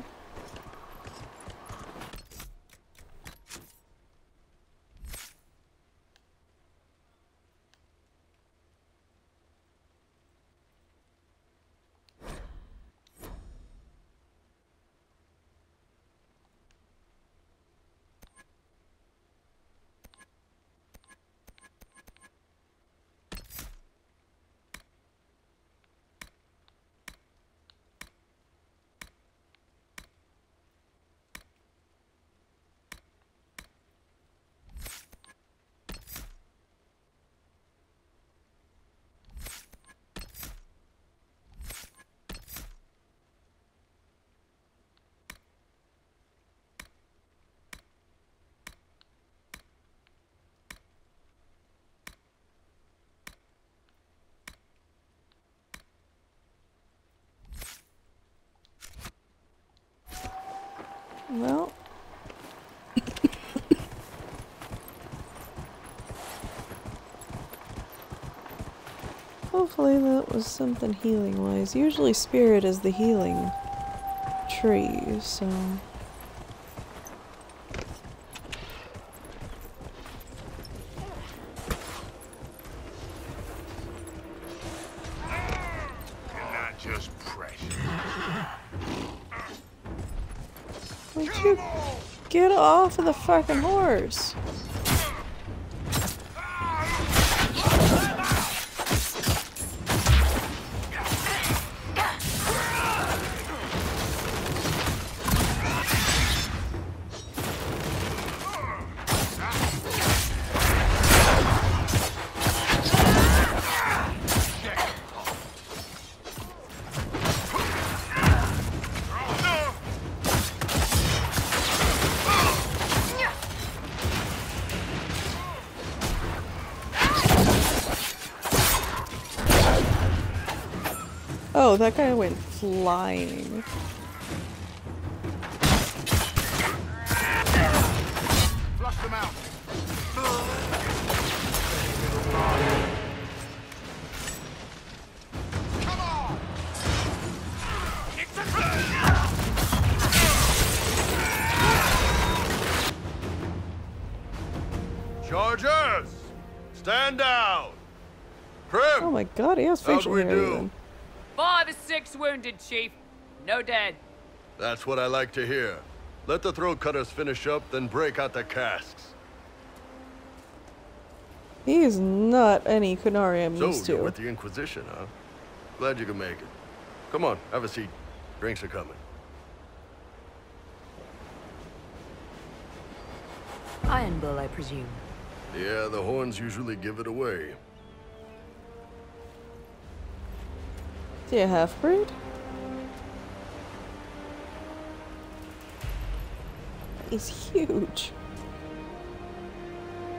Well. Hopefully that was something healing wise. Usually spirit is the healing tree, so. You're not just precious. Would you get off of the fucking horse? Oh, that guy went flying. Flush them out. Come on. Charge Stand down! Prim! Oh my god, he has facial hair even. 5 or 6 wounded, Chief. No dead. That's what I like to hear. Let the throat cutters finish up, then break out the casks. He's not any Kunari I'm used So, you're to. with the Inquisition, huh? Glad you could make it. Come on, have a seat. Drinks are coming. Iron Bull, I presume. Yeah, the horns usually give it away. Is he a half-breed? He's huge.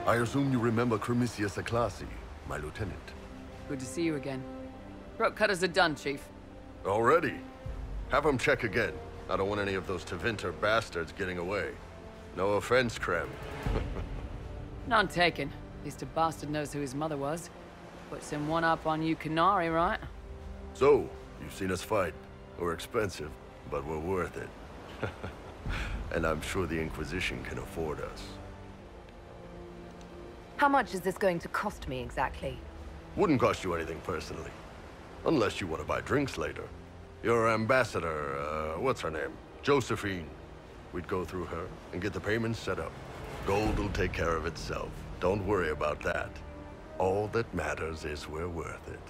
I assume you remember Cremisius Aclassi, my lieutenant. Good to see you again. Throat cutters are done, Chief. Already? Have him check again. I don't want any of those Tevinter bastards getting away. No offense, Krem. None taken. At least a bastard knows who his mother was. Puts him one up on you Canary, right? So, you've seen us fight. We're expensive, but we're worth it. And I'm sure the Inquisition can afford us. How much is this going to cost me exactly? Wouldn't cost you anything personally. Unless you want to buy drinks later. Your ambassador, what's her name? Josephine. We'd go through her and get the payments set up. Gold will take care of itself. Don't worry about that. All that matters is we're worth it.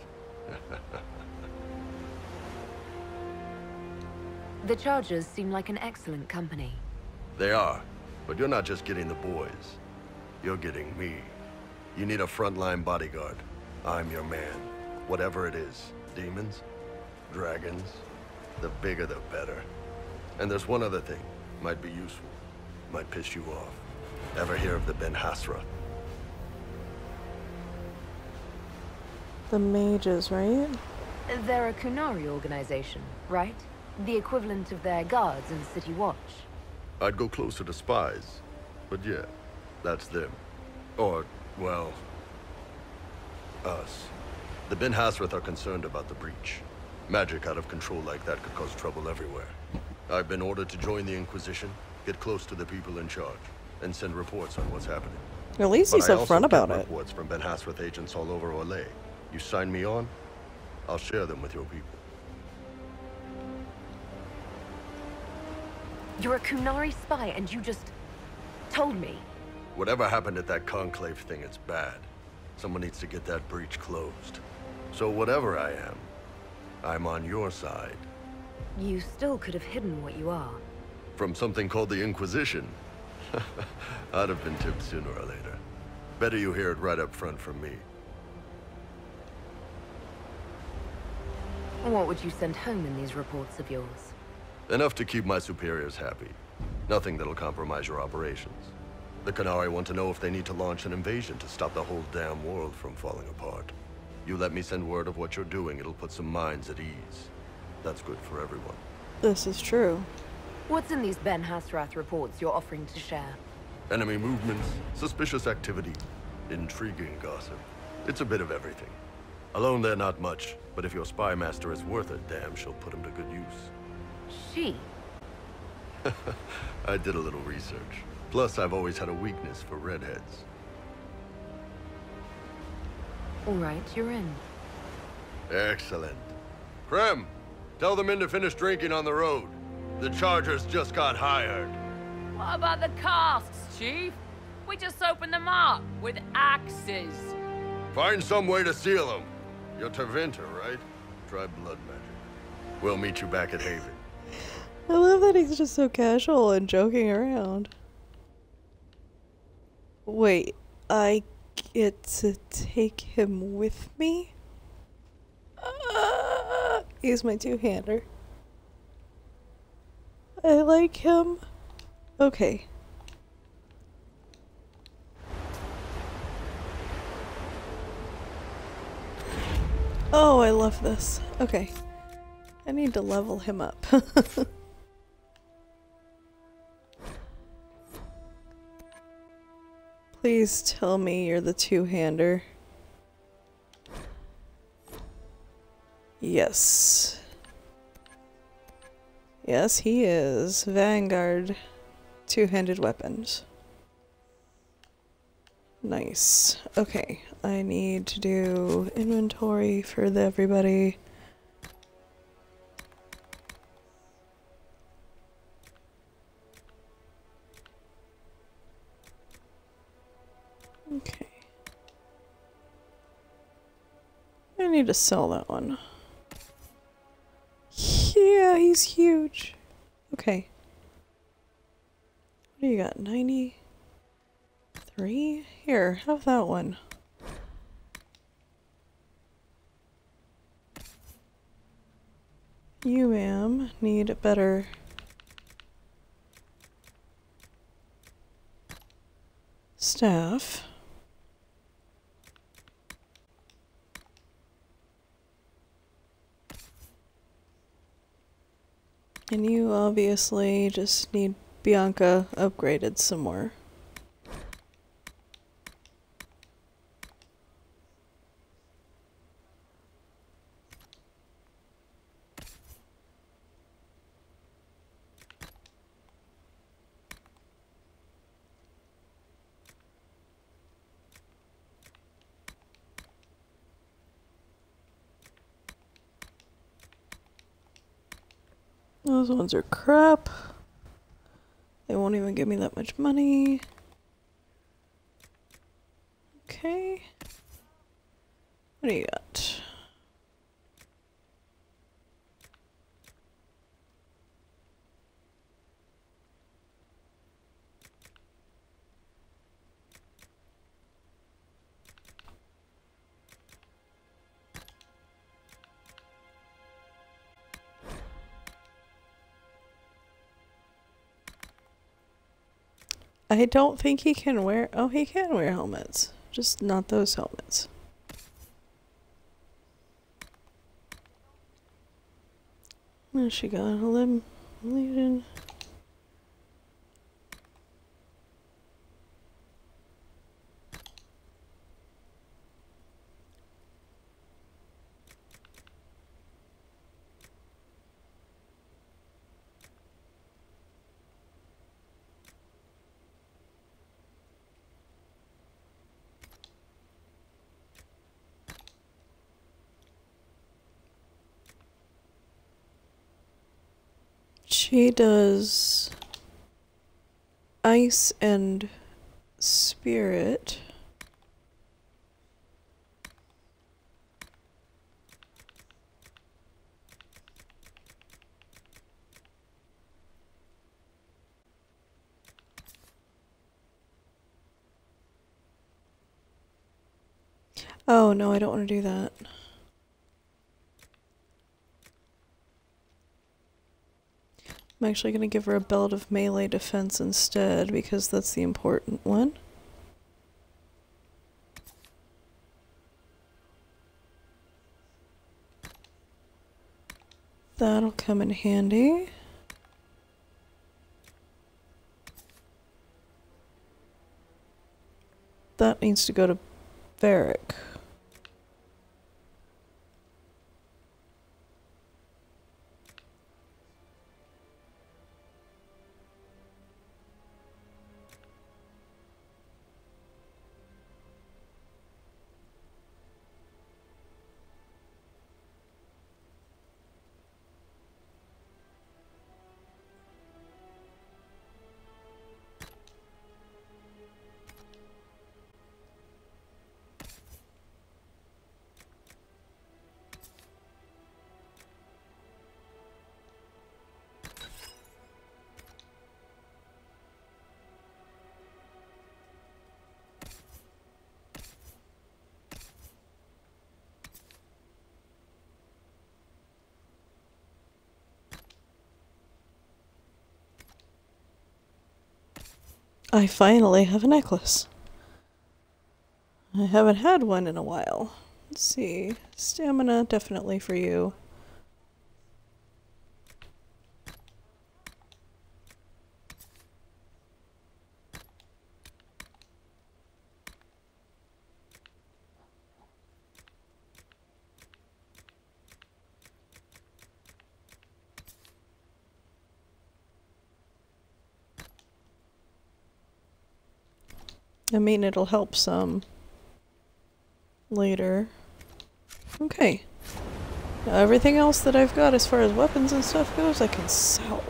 The Chargers seem like an excellent company. They are, but you're not just getting the boys. You're getting me. You need a frontline bodyguard. I'm your man. Whatever it is. Demons? Dragons? The bigger the better. And there's one other thing. Might be useful. Might piss you off. Ever hear of the Ben Hasra? The mages, right? They're a Kunari organization, right? The equivalent of their guards in City Watch. I'd go closer to spies. But yeah, that's them. Or, well, us. The Ben Hasrath are concerned about the breach. Magic out of control like that could cause trouble everywhere. I've been ordered to join the Inquisition, get close to the people in charge, and send reports on what's happening. At least he's upfront about it. Reports from Ben Hasrath agents all over Orlais. You sign me on, I'll share them with your people. You're a Kunari spy and you just told me. Whatever happened at that conclave thing, it's bad. Someone needs to get that breach closed. So whatever I am, I'm on your side. You still could have hidden what you are. From something called the Inquisition. I'd have been tipped sooner or later. Better you hear it right up front from me. What would you send home in these reports of yours? Enough to keep my superiors happy. Nothing that'll compromise your operations. The Qunari want to know if they need to launch an invasion to stop the whole damn world from falling apart. You let me send word of what you're doing, it'll put some minds at ease. That's good for everyone. This is true. What's in these Ben Hasrath reports you're offering to share? Enemy movements, suspicious activity, intriguing gossip. It's a bit of everything. Alone they're not much, but if your spy master is worth a damn, she'll put him to good use. She? I did a little research. Plus, I've always had a weakness for redheads. All right, you're in. Excellent. Krem, tell the men to finish drinking on the road. The Chargers just got hired. What about the casks, Chief? We just opened them up with axes. Find some way to seal them. You're Tevinter, right? Try blood magic. We'll meet you back at Haven. I love that he's just so casual and joking around. Wait, I get to take him with me? He's my two-hander. I like him. Okay. Oh, I love this. Okay. I need to level him up. Please tell me you're the two-hander. Yes. Yes, he is. Vanguard. Two-handed weapons. Nice. Okay, I need to do inventory for everybody. Okay. I need to sell that one. Yeah, he's huge. Okay. What do you got? 93? Here, have that one. You, ma'am, need a better staff. And you obviously just need Bianca upgraded some more. Those ones are crap. They won't even give me that much money. Okay. What do you got? I don't think he can wear... Oh, he can wear helmets. Just not those helmets. What she got? A Legion. She does ice and spirit. Oh no, I don't want to do that. I'm actually going to give her a belt of melee defense instead because that's the important one. That'll come in handy. That needs to go to Varric. I finally have a necklace. I haven't had one in a while. Let's see. Stamina, definitely for you. I mean, it'll help some later. Okay. Now everything else that I've got as far as weapons and stuff goes, I can sell.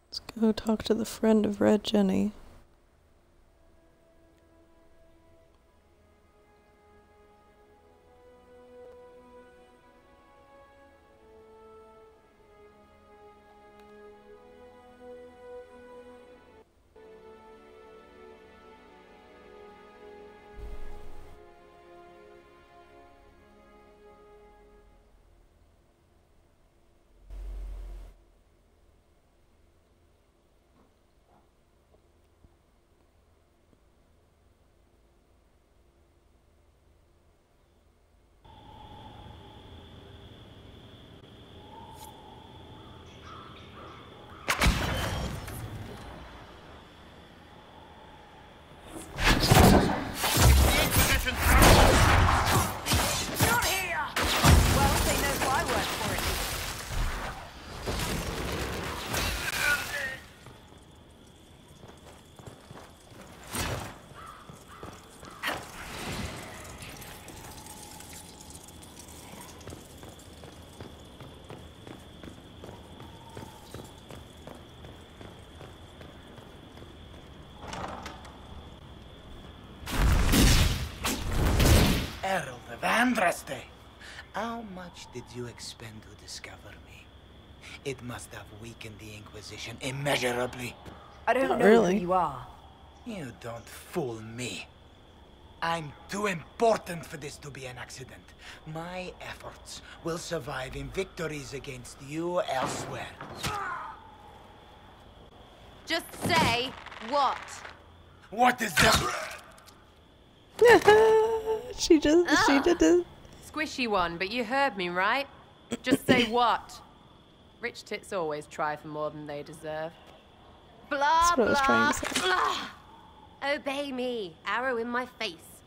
Let's go talk to the friend of Red Jenny. Herald of Andraste! How much did you expend to discover me? It must have weakened the Inquisition immeasurably. I don't know who you are. You don't fool me. I'm too important for this to be an accident. My efforts will survive in victories against you elsewhere. Just say what? What is that? She did it. Squishy one, but you heard me, right? Just say what? Rich tits always try for more than they deserve. Blah, That's what I was trying blah, to say. blah. Obey me. Arrow in my face.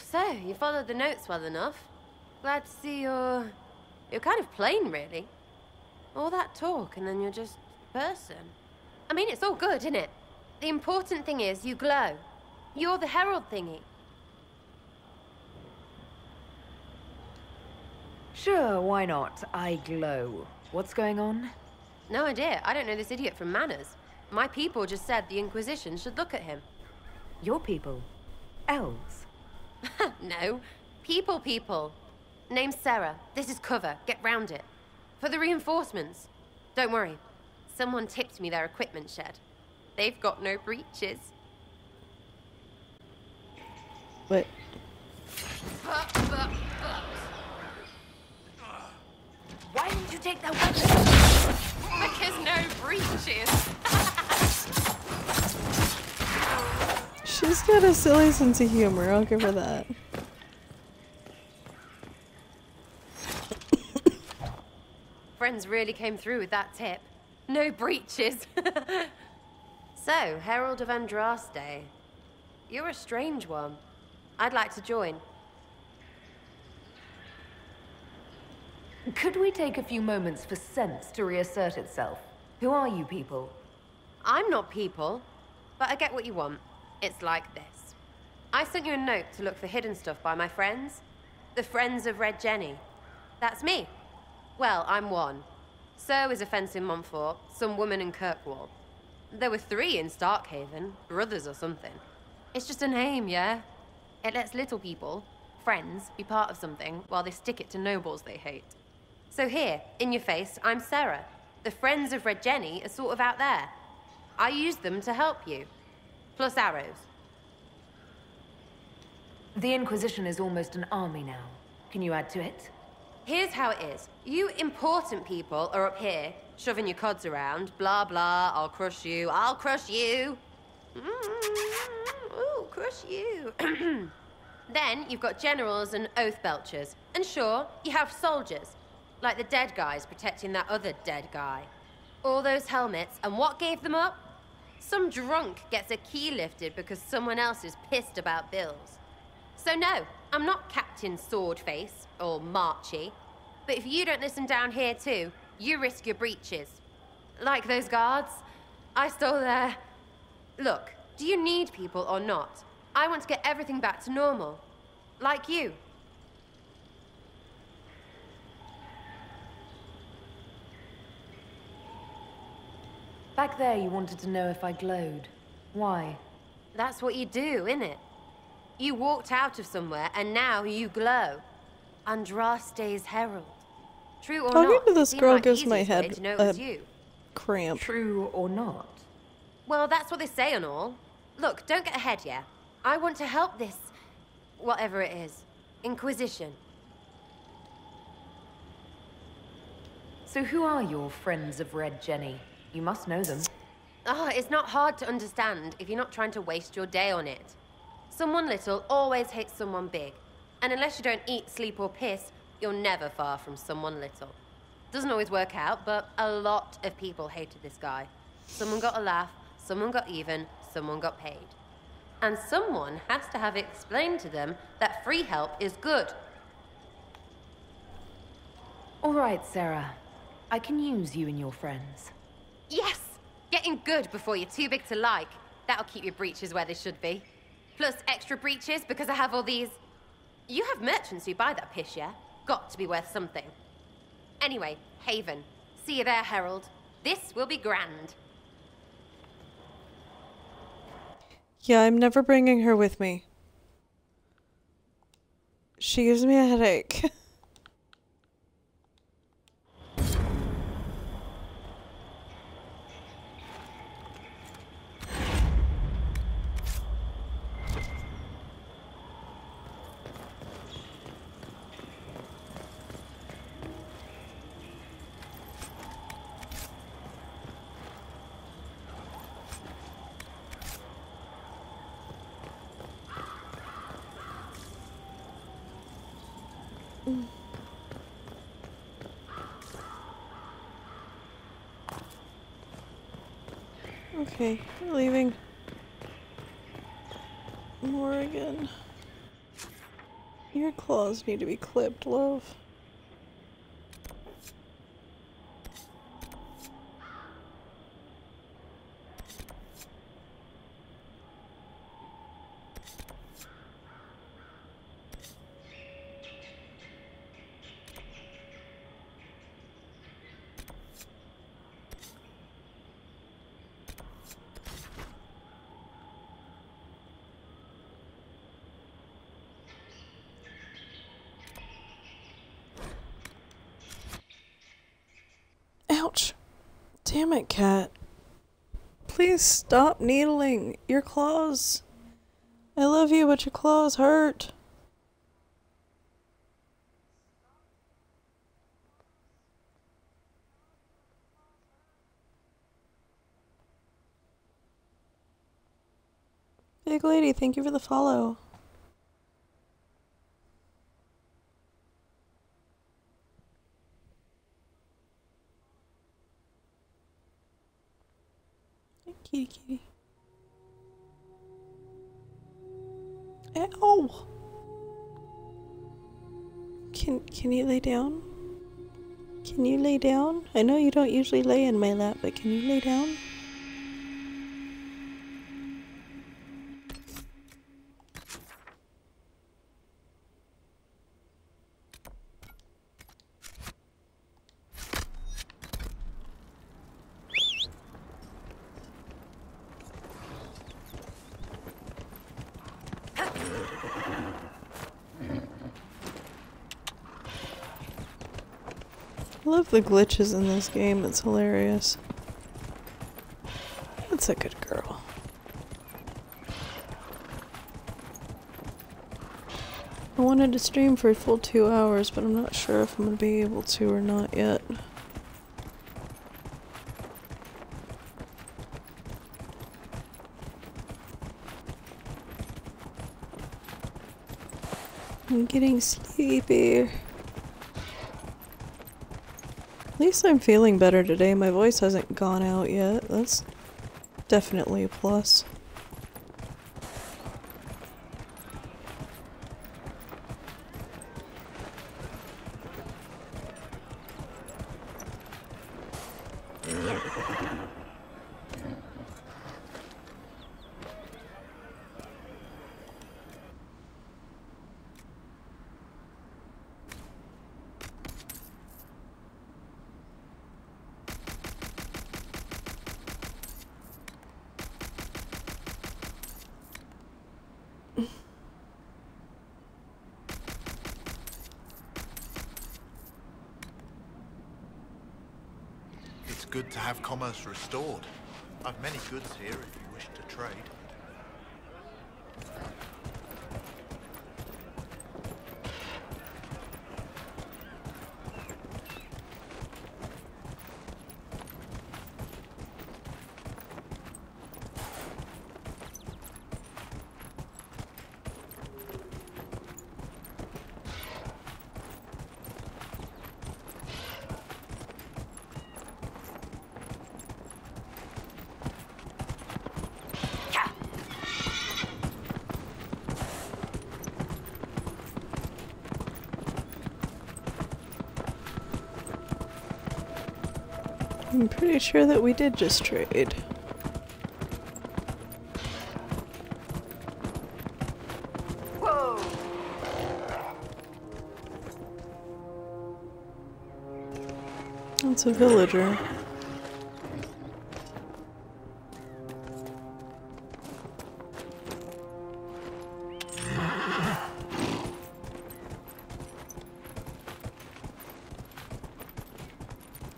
So, you followed the notes well enough. Glad to see you're kind of plain, really. All that talk and then you're just a person. I mean, it's all good, isn't it? The important thing is you glow. You're the herald thingy. Sure, why not? I glow. What's going on? No idea. I don't know this idiot from Manners. My people just said the Inquisition should look at him. Your people? Elves? No. People. Name's Sarah. This is cover. Get round it. For the reinforcements. Don't worry. Someone tipped me their equipment shed. They've got no breaches. Wait. Why didn't you take that weapon? Because no breaches. She's got a silly sense of humor, I'll give her that. Friends really came through with that tip. No breaches. So, Herald of Andraste. You're a strange one. I'd like to join. Could we take a few moments for sense to reassert itself? Who are you people? I'm not people, but I get what you want. It's like this. I sent you a note to look for hidden stuff by my friends. The Friends of Red Jenny. That's me. Well, I'm one. So is a fence in Montfort, some woman in Kirkwall. There were 3 in Starkhaven, brothers or something. It's just a name, yeah? It lets little people, friends, be part of something while they stick it to nobles they hate. So here, in your face, I'm Sarah. The Friends of Red Jenny are sort of out there. I use them to help you. Plus arrows. The Inquisition is almost an army now. Can you add to it? Here's how it is. You important people are up here, shoving your cods around. Blah, blah, I'll crush you. Ooh, crush you. Then you've got generals and oath belchers. And sure, you have soldiers. Like the dead guys protecting that other dead guy. All those helmets, and what gave them up? Some drunk gets a key lifted because someone else is pissed about bills. So no, I'm not Captain Swordface or Marchy. But if you don't listen down here too, you risk your breeches. Like those guards, I stole their... Look, do you need people or not? I want to get everything back to normal. Like you. Back there, you wanted to know if I glowed. Why? That's what you do, innit? You walked out of somewhere, and now you glow. Andraste's herald. True or Talking not, to this seemed girl like the gives my easiest way head to know it was a you. cramp. True or not? Well, that's what they say and all. Look, don't get ahead, yeah? I want to help this... whatever it is. Inquisition. So who are your friends of Red Jenny? You must know them. Oh, it's not hard to understand if you're not trying to waste your day on it. Someone little always hates someone big. And unless you don't eat, sleep, or piss, you're never far from someone little. Doesn't always work out, but a lot of people hated this guy. Someone got a laugh, someone got even, someone got paid. And someone has to have explained to them that free help is good. All right, Sarah. I can use you and your friends. Yes! Getting good before you're too big to like. That'll keep your breeches where they should be. Plus extra breeches because I have all these... You have merchants who buy that piss, yeah? Got to be worth something. Anyway, Haven. See you there, Herald. This will be grand. Yeah, I'm never bringing her with me. She gives me a headache. Okay, we're leaving. Morgan. Your claws need to be clipped, love. Ouch. Damn it, cat. Please stop needling. Your claws. I love you, but your claws hurt. Big lady, thank you for the follow. Kitty, kitty. Ow! Can you lay down? Can you lay down? I know you don't usually lay in my lap, but can you lay down? I love the glitches in this game, it's hilarious. That's a good girl. I wanted to stream for a full 2 hours, but I'm not sure if I'm going to be able to or not yet. I'm getting sleepy. At least I'm feeling better today. My voice hasn't gone out yet. That's Definitely a plus. It's good to have commerce restored. I've many goods here if you wish to trade. I'm pretty sure that we did just trade. Whoa! That's a villager.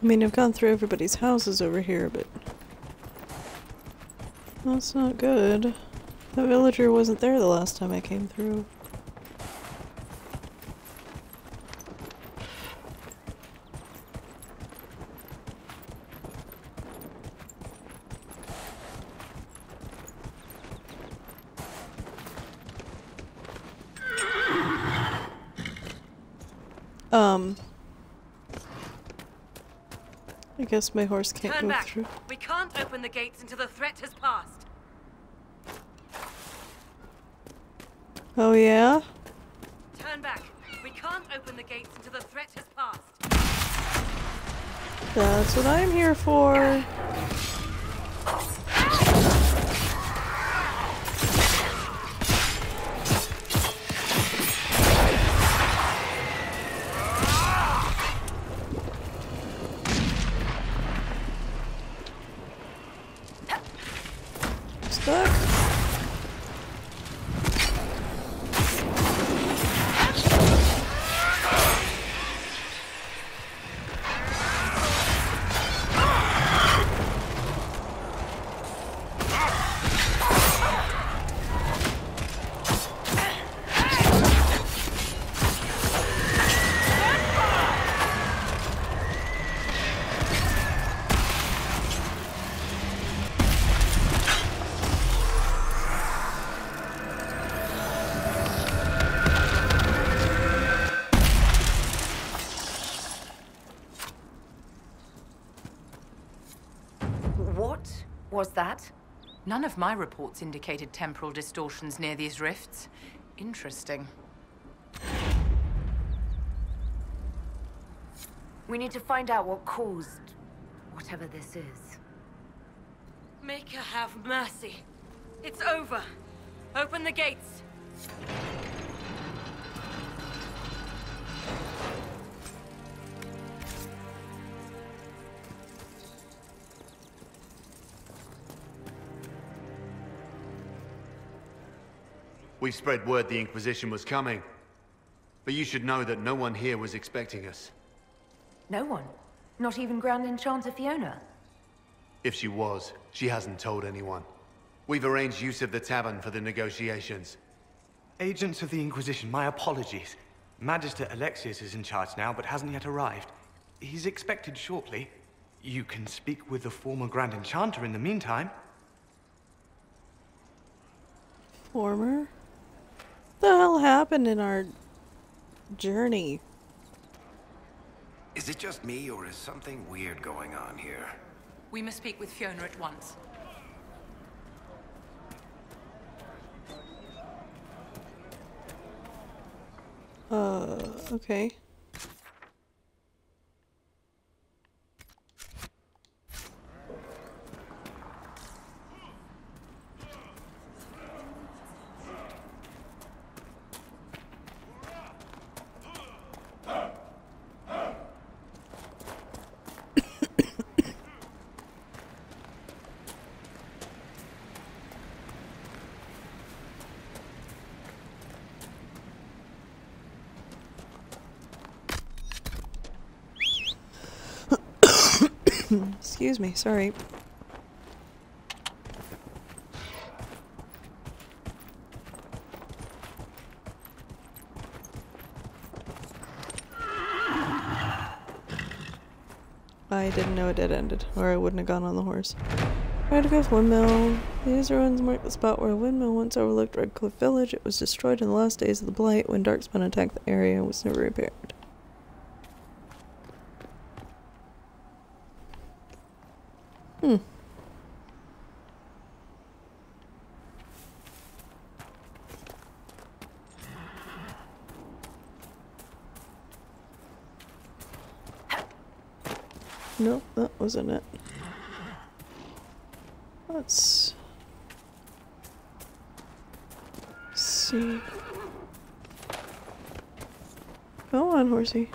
I mean, I've gone through everybody's houses over here, but that's not good. That villager wasn't there the last time I came through. I guess my horse can't Turn go back. through. We can't open the gates until the threat has passed. Oh yeah? Turn back. We can't open the gates until the threat has passed. That's what I'm here for. Stuck. What was that? None of my reports indicated temporal distortions near these rifts. Interesting. We need to find out what caused whatever this is. Make her have mercy. It's over. Open the gates. We spread word the Inquisition was coming. But you should know that no one here was expecting us. No one? Not even Grand Enchanter Fiona? If she was, she hasn't told anyone. We've arranged use of the tavern for the negotiations. Agents of the Inquisition, my apologies. Magister Alexius is in charge now, but hasn't yet arrived. He's expected shortly. You can speak with the former Grand Enchanter in the meantime. Former? What the hell happened in our journey? Is it just me, or is something weird going on here? We must speak with Fiona at once. Okay. Excuse me, sorry. I didn't know it had ended, or I wouldn't have gone on the horse. Radcliffe Windmill. These ruins mark the spot where a windmill once overlooked Redcliffe Village. It was destroyed in the last days of the Blight when Darkspawn attacked the area and was never repaired. Nope, that wasn't it. Let's see. Go on, horsey.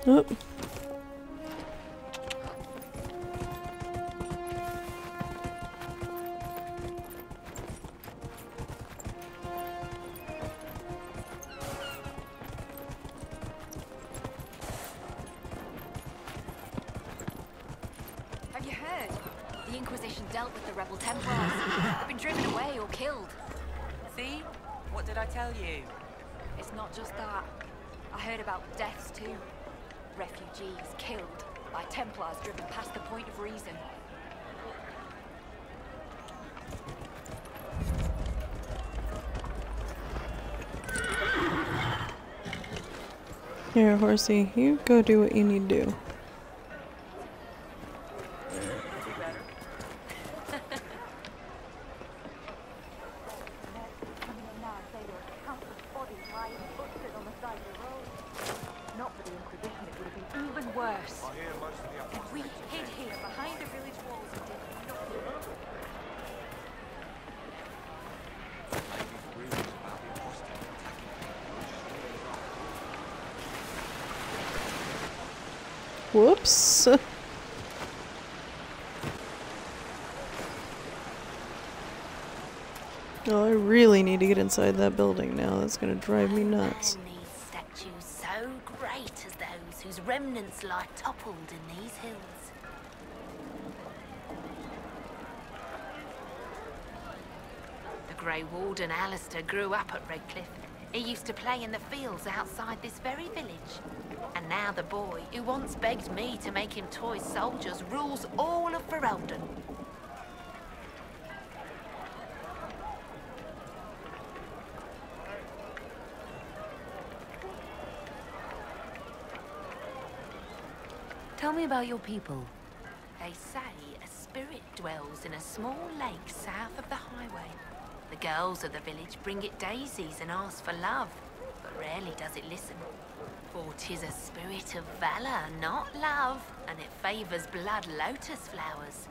Oh. Have you heard? The Inquisition dealt with the rebel Templars. They've been driven away or killed. See? What did I tell you? It's not just that. I heard about deaths too. Refugees killed by Templars driven past the point of reason. Here, horsey, you go do what you need to do. Not for the Inquisition, it would have been even worse. If we hid here behind the village walls and did nothing. Whoops. Oh, I really need to get inside that building now. That's gonna drive me nuts. Statues so great as those whose remnants lie toppled in these hills. The Grey Warden Alistair grew up at Redcliffe. He used to play in the fields outside this very village. And now the boy, who once begged me to make him toy soldiers, rules all of Ferelden. Tell me about your people. They say a spirit dwells in a small lake south of the highway. The girls of the village bring it daisies and ask for love, but rarely does it listen. For 'tis a spirit of valor, not love, and it favors blood lotus flowers.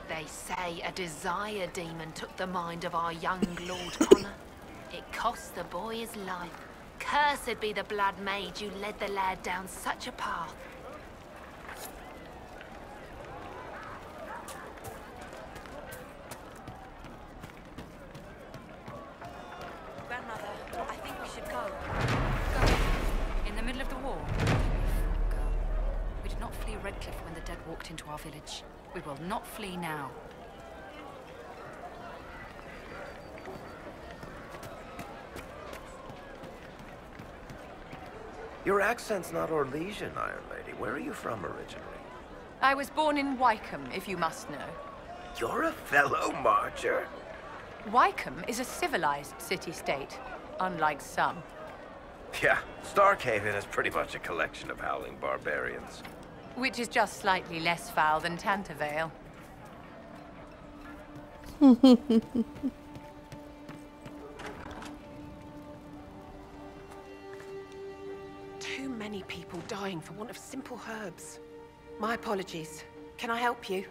They say a desire demon took the mind of our young Lord Connor. It cost the boy his life. Cursed be the blood maid who led the lad down such a path. Grandmother, I think we should go. Go? In the middle of the war? Girl, we did not flee Redcliffe when the dead walked into our village. We will not flee now. Your accent's not Orlesian, Iron Lady. Where are you from originally? I was born in Wycombe, if you must know. You're a fellow marcher? Wycombe is a civilized city-state, unlike some. Yeah, Starkhaven is pretty much a collection of howling barbarians. Which is just slightly less foul than Tantervale. Too many people dying for want of simple herbs. My apologies. Can I help you?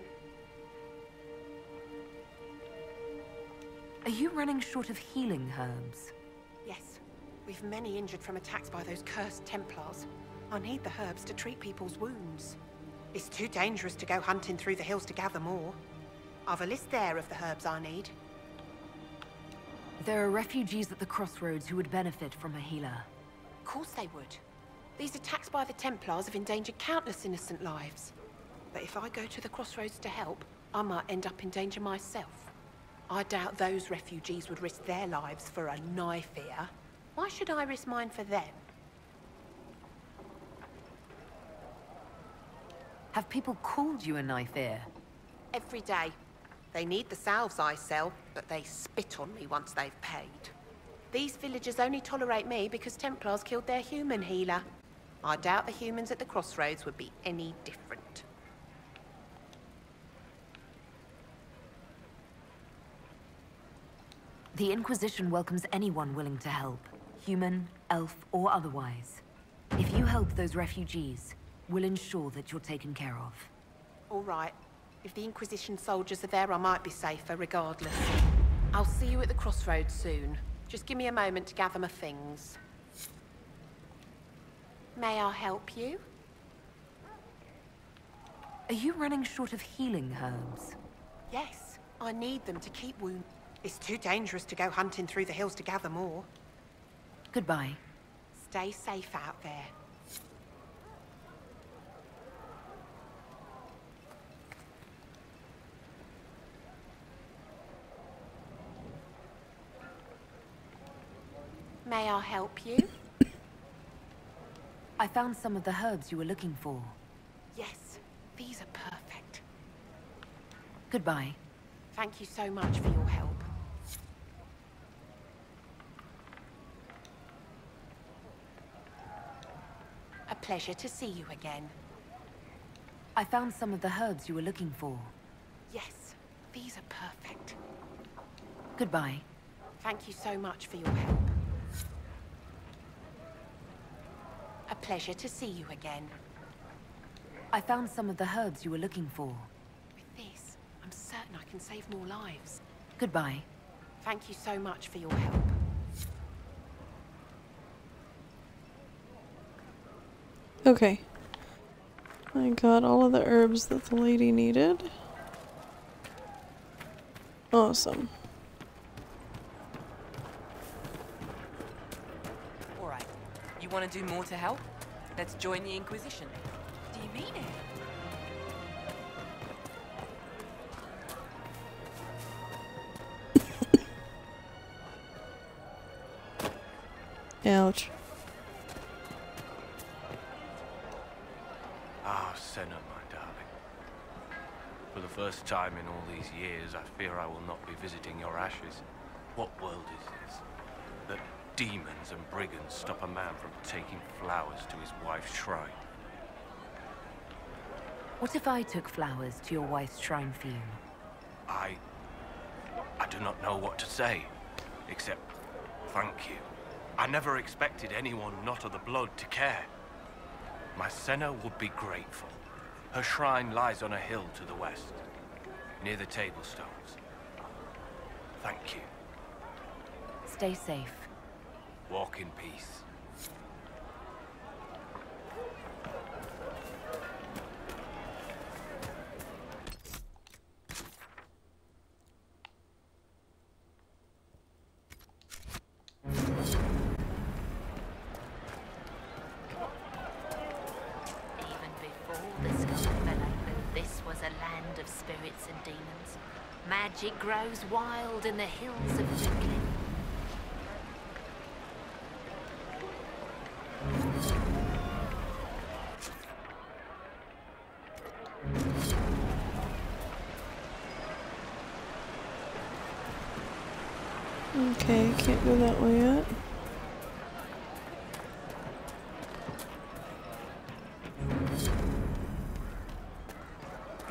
Are you running short of healing herbs? Yes. We've many injured from attacks by those cursed Templars. I need the herbs to treat people's wounds. It's too dangerous to go hunting through the hills to gather more. I've a list there of the herbs I need. There are refugees at the crossroads who would benefit from a healer. Of course they would. These attacks by the Templars have endangered countless innocent lives. But if I go to the crossroads to help, I might end up in danger myself. I doubt those refugees would risk their lives for a knife here. Why should I risk mine for them? Have people called you a knife ear? Every day. They need the salves I sell, but they spit on me once they've paid. These villagers only tolerate me because Templars killed their human healer. I doubt the humans at the crossroads would be any different. The Inquisition welcomes anyone willing to help, human, elf, or otherwise. If you help those refugees, we'll ensure that you're taken care of. All right. If the Inquisition soldiers are there, I might be safer regardless. I'll see you at the crossroads soon. Just give me a moment to gather my things. May I help you? Are you running short of healing herbs? Yes. I need them to keep wounded. It's too dangerous to go hunting through the hills to gather more. Goodbye. Stay safe out there. May I help you? I found some of the herbs you were looking for. Yes, these are perfect. Goodbye. Thank you so much for your help. A pleasure to see you again. I found some of the herbs you were looking for. Yes, these are perfect. Goodbye. Thank you so much for your help. A pleasure to see you again. I found some of the herbs you were looking for. With this, I'm certain I can save more lives. Goodbye. Thank you so much for your help. Okay. I got all of the herbs that the lady needed. Awesome. Alright. You want to do more to help? Let's join the Inquisition. Do you mean it? Ouch. Ah, Senna, my darling. For the first time in all these years, I fear I will not be visiting your ashes. What world is this? That demons and brigands stop a man from taking flowers to his wife's shrine. What if I took flowers to your wife's shrine for you? I do not know what to say, except thank you. I never expected anyone not of the blood to care. My Senna would be grateful. Her shrine lies on a hill to the west, near the tablstones. Thank you. Stay safe. Walk in peace. Magic grows wild in the hills of Brooklyn. Okay, can't go that way yet.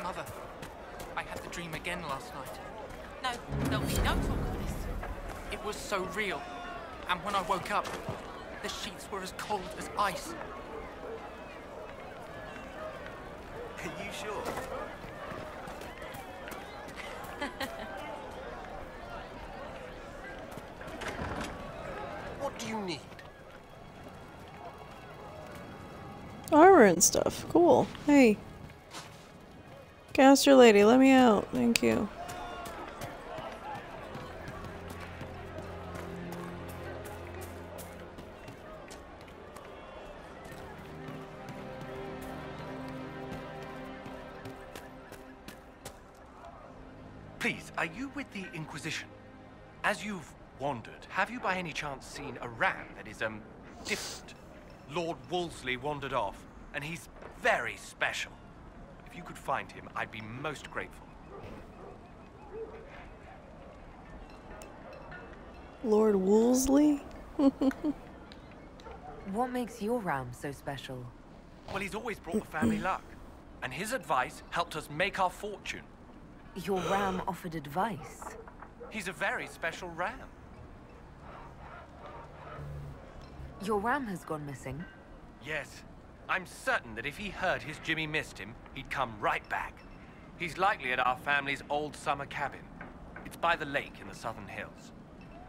Mother, I had the dream again last night. No, there'll be no talk of this. It was so real. And when I woke up, the sheets were as cold as ice. Are you sure? What do you need? Armor and stuff. Cool. Hey. Caster lady, let me out. Thank you. Please, are you with the Inquisition? As you've wandered, have you by any chance seen a ram that is, different? Lord Wolseley wandered off, and he's very special. If you could find him, I'd be most grateful. Lord Wolseley? What makes your ram so special? Well, he's always brought the family luck, and his advice helped us make our fortune. Your ram offered advice? He's a very special ram. Your ram has gone missing? Yes. I'm certain that if he heard his Jimmy missed him, he'd come right back. He's likely at our family's old summer cabin. It's by the lake in the southern hills.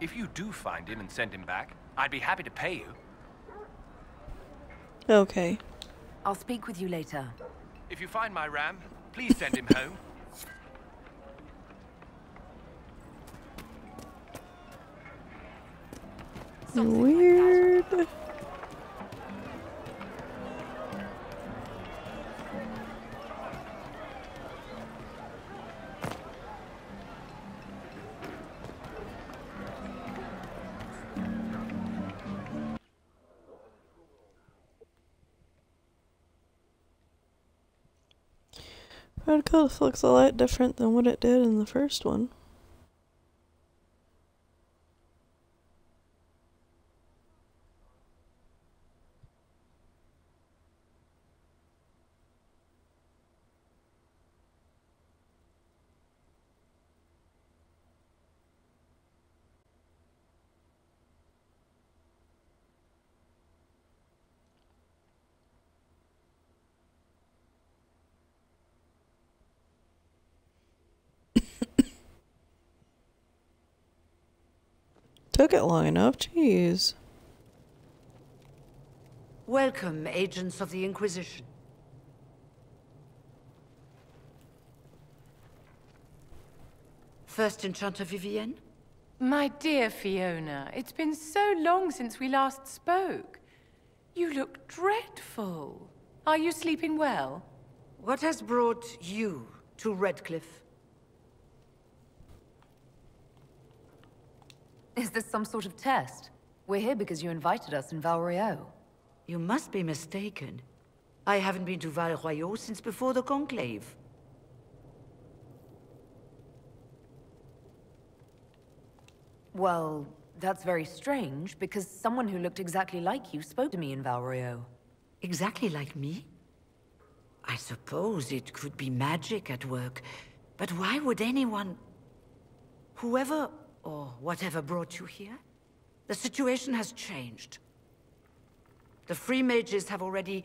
If you do find him and send him back, I'd be happy to pay you. Okay. I'll speak with you later. If you find my ram, please send him home. Weird. Red Cliff looks a lot different than what it did in the first one. Took it long enough, jeez. Welcome, agents of the Inquisition. First Enchanter Vivienne? My dear Fiona, it's been so long since we last spoke. You look dreadful. Are you sleeping well? What has brought you to Redcliffe? Is this some sort of test? We're here because you invited us in Val Royeaux. You must be mistaken. I haven't been to Val Royeaux since before the Conclave. Well, that's very strange, because someone who looked exactly like you spoke to me in Val Royeaux. Exactly like me? I suppose it could be magic at work, but why would anyone... Whoever or whatever brought you here? The situation has changed. The Free Mages have already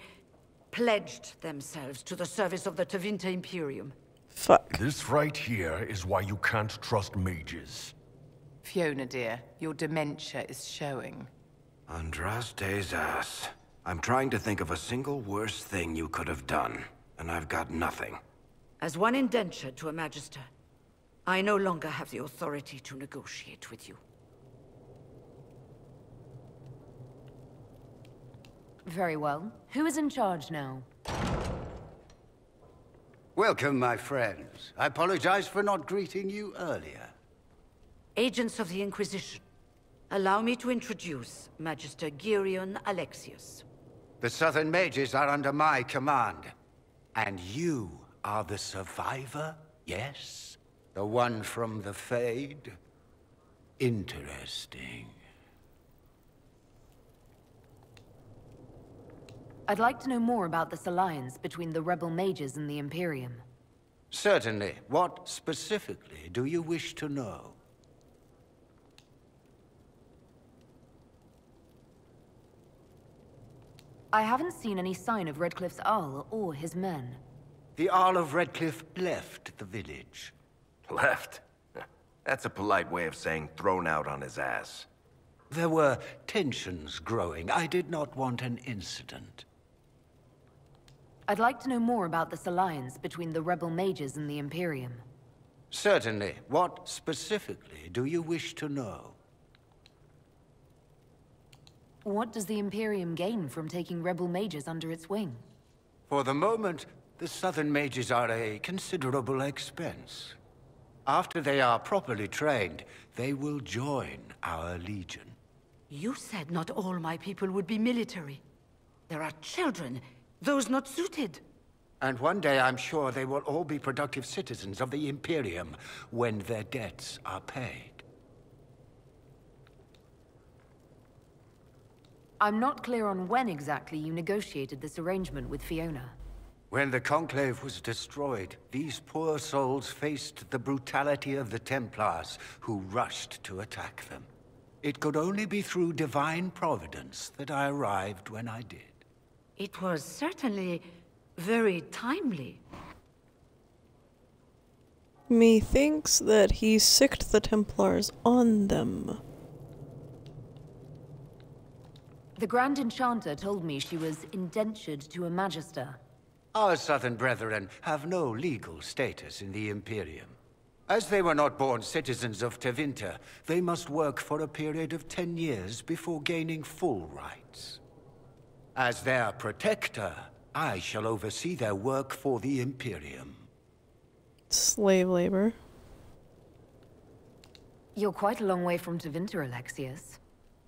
pledged themselves to the service of the Tevinter Imperium. Fuck. This right here is why you can't trust mages. Fiona, dear, your dementia is showing. Andraste's ass. I'm trying to think of a single worse thing you could have done, and I've got nothing. As one indentured to a Magister, I no longer have the authority to negotiate with you. Very well. Who is in charge now? Welcome, my friends. I apologize for not greeting you earlier. Agents of the Inquisition, allow me to introduce Magister Girion Alexius. The Southern Mages are under my command. And you are the survivor, yes? The one from the Fade? Interesting. I'd like to know more about this alliance between the rebel mages and the Imperium. Certainly. What specifically do you wish to know? I haven't seen any sign of Redcliffe's Arl or his men. The Arl of Redcliffe left the village. Left? That's a polite way of saying thrown out on his ass. There were tensions growing. I did not want an incident. I'd like to know more about this alliance between the rebel mages and the Imperium. Certainly. What specifically do you wish to know? What does the Imperium gain from taking rebel mages under its wing? For the moment, the Southern mages are a considerable expense. After they are properly trained, they will join our legion. You said not all my people would be military. There are children, those not suited. And one day I'm sure they will all be productive citizens of the Imperium when their debts are paid. I'm not clear on when exactly you negotiated this arrangement with Fiona. When the Conclave was destroyed, these poor souls faced the brutality of the Templars, who rushed to attack them. It could only be through divine providence that I arrived when I did. It was certainly very timely. Methinks that he sicked the Templars on them. The Grand Enchanter told me she was indentured to a Magister. Our Southern brethren have no legal status in the Imperium. As they were not born citizens of Tevinter, they must work for a period of 10 years before gaining full rights. As their protector, I shall oversee their work for the Imperium. Slave labor. You're quite a long way from Tevinter, Alexius.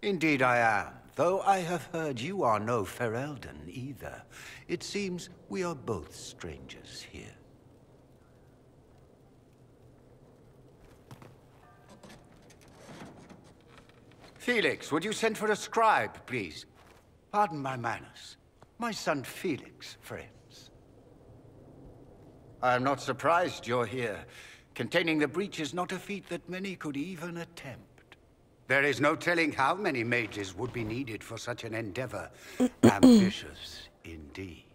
Indeed I am, though I have heard you are no Ferelden either. It seems we are both strangers here. Felix, would you send for a scribe, please? Pardon my manners. My son Felix, friends. I am not surprised you're here. Containing the breach is not a feat that many could even attempt. There is no telling how many mages would be needed for such an endeavor. Ambitious, indeed.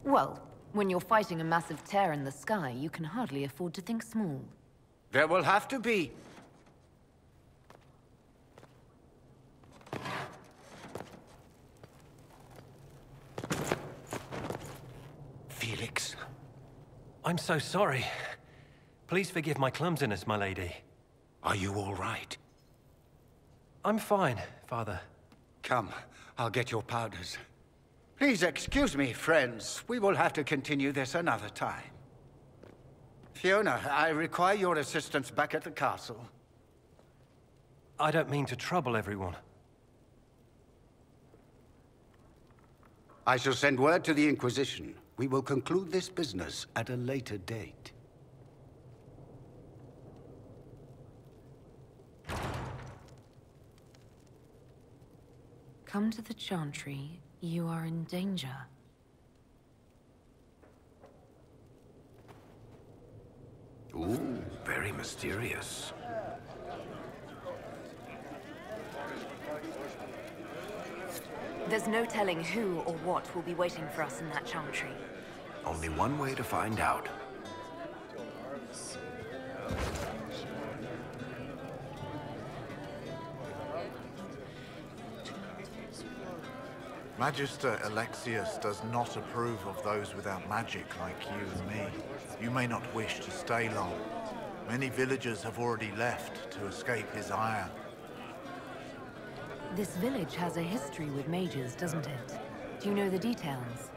Well, when you're fighting a massive tear in the sky, you can hardly afford to think small. There will have to be. Felix. I'm so sorry. Please forgive my clumsiness, my lady. Are you all right? I'm fine, Father. Come, I'll get your powders. Please excuse me, friends. We will have to continue this another time. Fiona, I require your assistance back at the castle. I don't mean to trouble everyone. I shall send word to the Inquisition. We will conclude this business at a later date. Come to the Chantry. You are in danger. Ooh, very mysterious. There's no telling who or what will be waiting for us in that Chantry. Only one way to find out. Magister Alexius does not approve of those without magic like you and me. You may not wish to stay long. Many villagers have already left to escape his ire. This village has a history with mages, doesn't it? Do you know the details?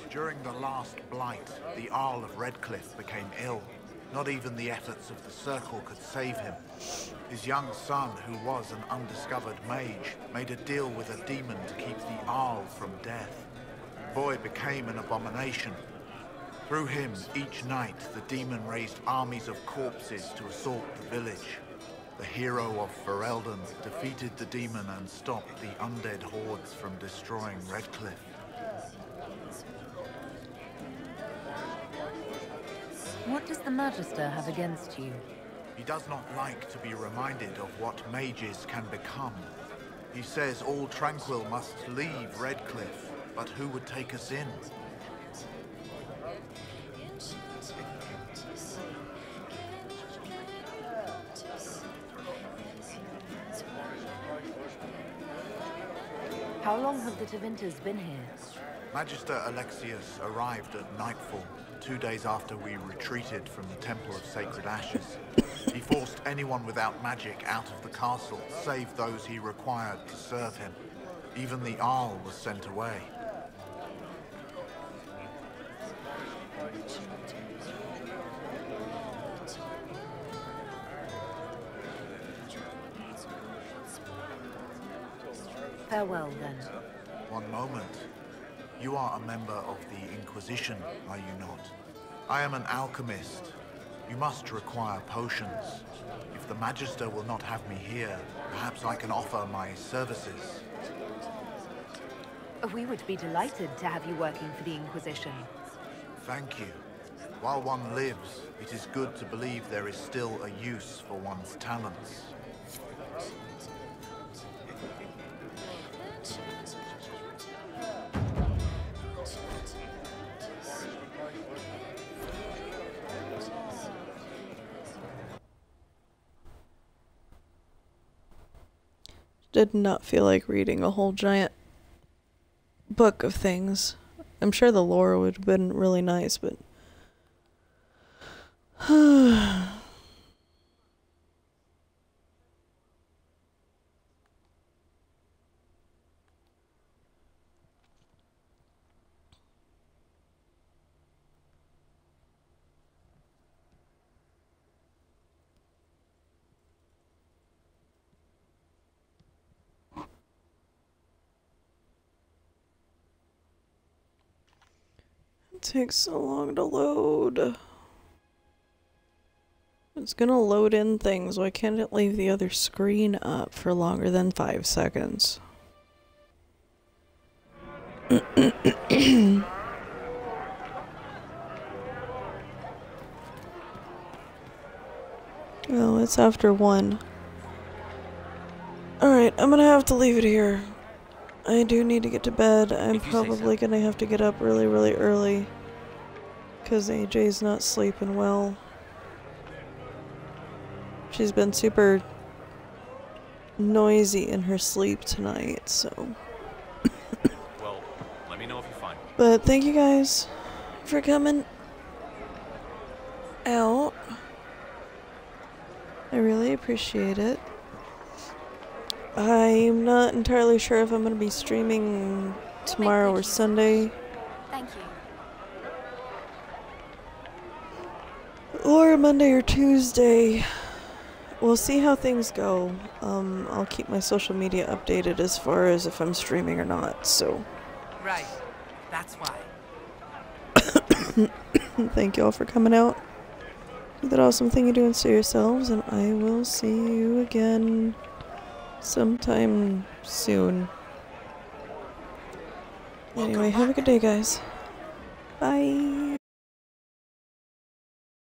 During the last blight, the Arl of Redcliffe became ill. Not even the efforts of the Circle could save him. His young son, who was an undiscovered mage, made a deal with a demon to keep the Arl from death. The boy became an abomination. Through him, each night, the demon raised armies of corpses to assault the village. The hero of Ferelden defeated the demon and stopped the undead hordes from destroying Redcliffe. What does the Magister have against you? He does not like to be reminded of what mages can become. He says all Tranquil must leave Redcliffe, but who would take us in? How long have the Tevinters been here? Magister Alexius arrived at nightfall, 2 days after we retreated from the Temple of Sacred Ashes. He forced anyone without magic out of the castle, save those he required to serve him. Even the Arl was sent away. Farewell, then. One moment. You are a member of the Inquisition, are you not? I am an alchemist. You must require potions. If the Magister will not have me here, perhaps I can offer my services. We would be delighted to have you working for the Inquisition. Thank you. While one lives, it is good to believe there is still a use for one's talents. Did not feel like reading a whole giant book of things. I'm sure the lore would have been really nice, but it takes so long to load. It's gonna load in things. Why can't it leave the other screen up for longer than 5 seconds? Oh, it's after 1. Alright, I'm gonna have to leave it here. I do need to get to bed. I'm probably gonna have to get up really, really early. Because AJ's not sleeping well. She's been super noisy in her sleep tonight, so. Well, let me know if you find me. But thank you guys for coming out. I really appreciate it. I'm not entirely sure if I'm going to be streaming tomorrow or Sunday. Thank you. Or Monday or Tuesday. We'll see how things go. I'll keep my social media updated as far as if I'm streaming or not, so. Right. That's why. Thank you all for coming out. Do that awesome thing you're doing to yourselves, and I will see you again sometime soon. Anyway, have a good day, guys. Bye.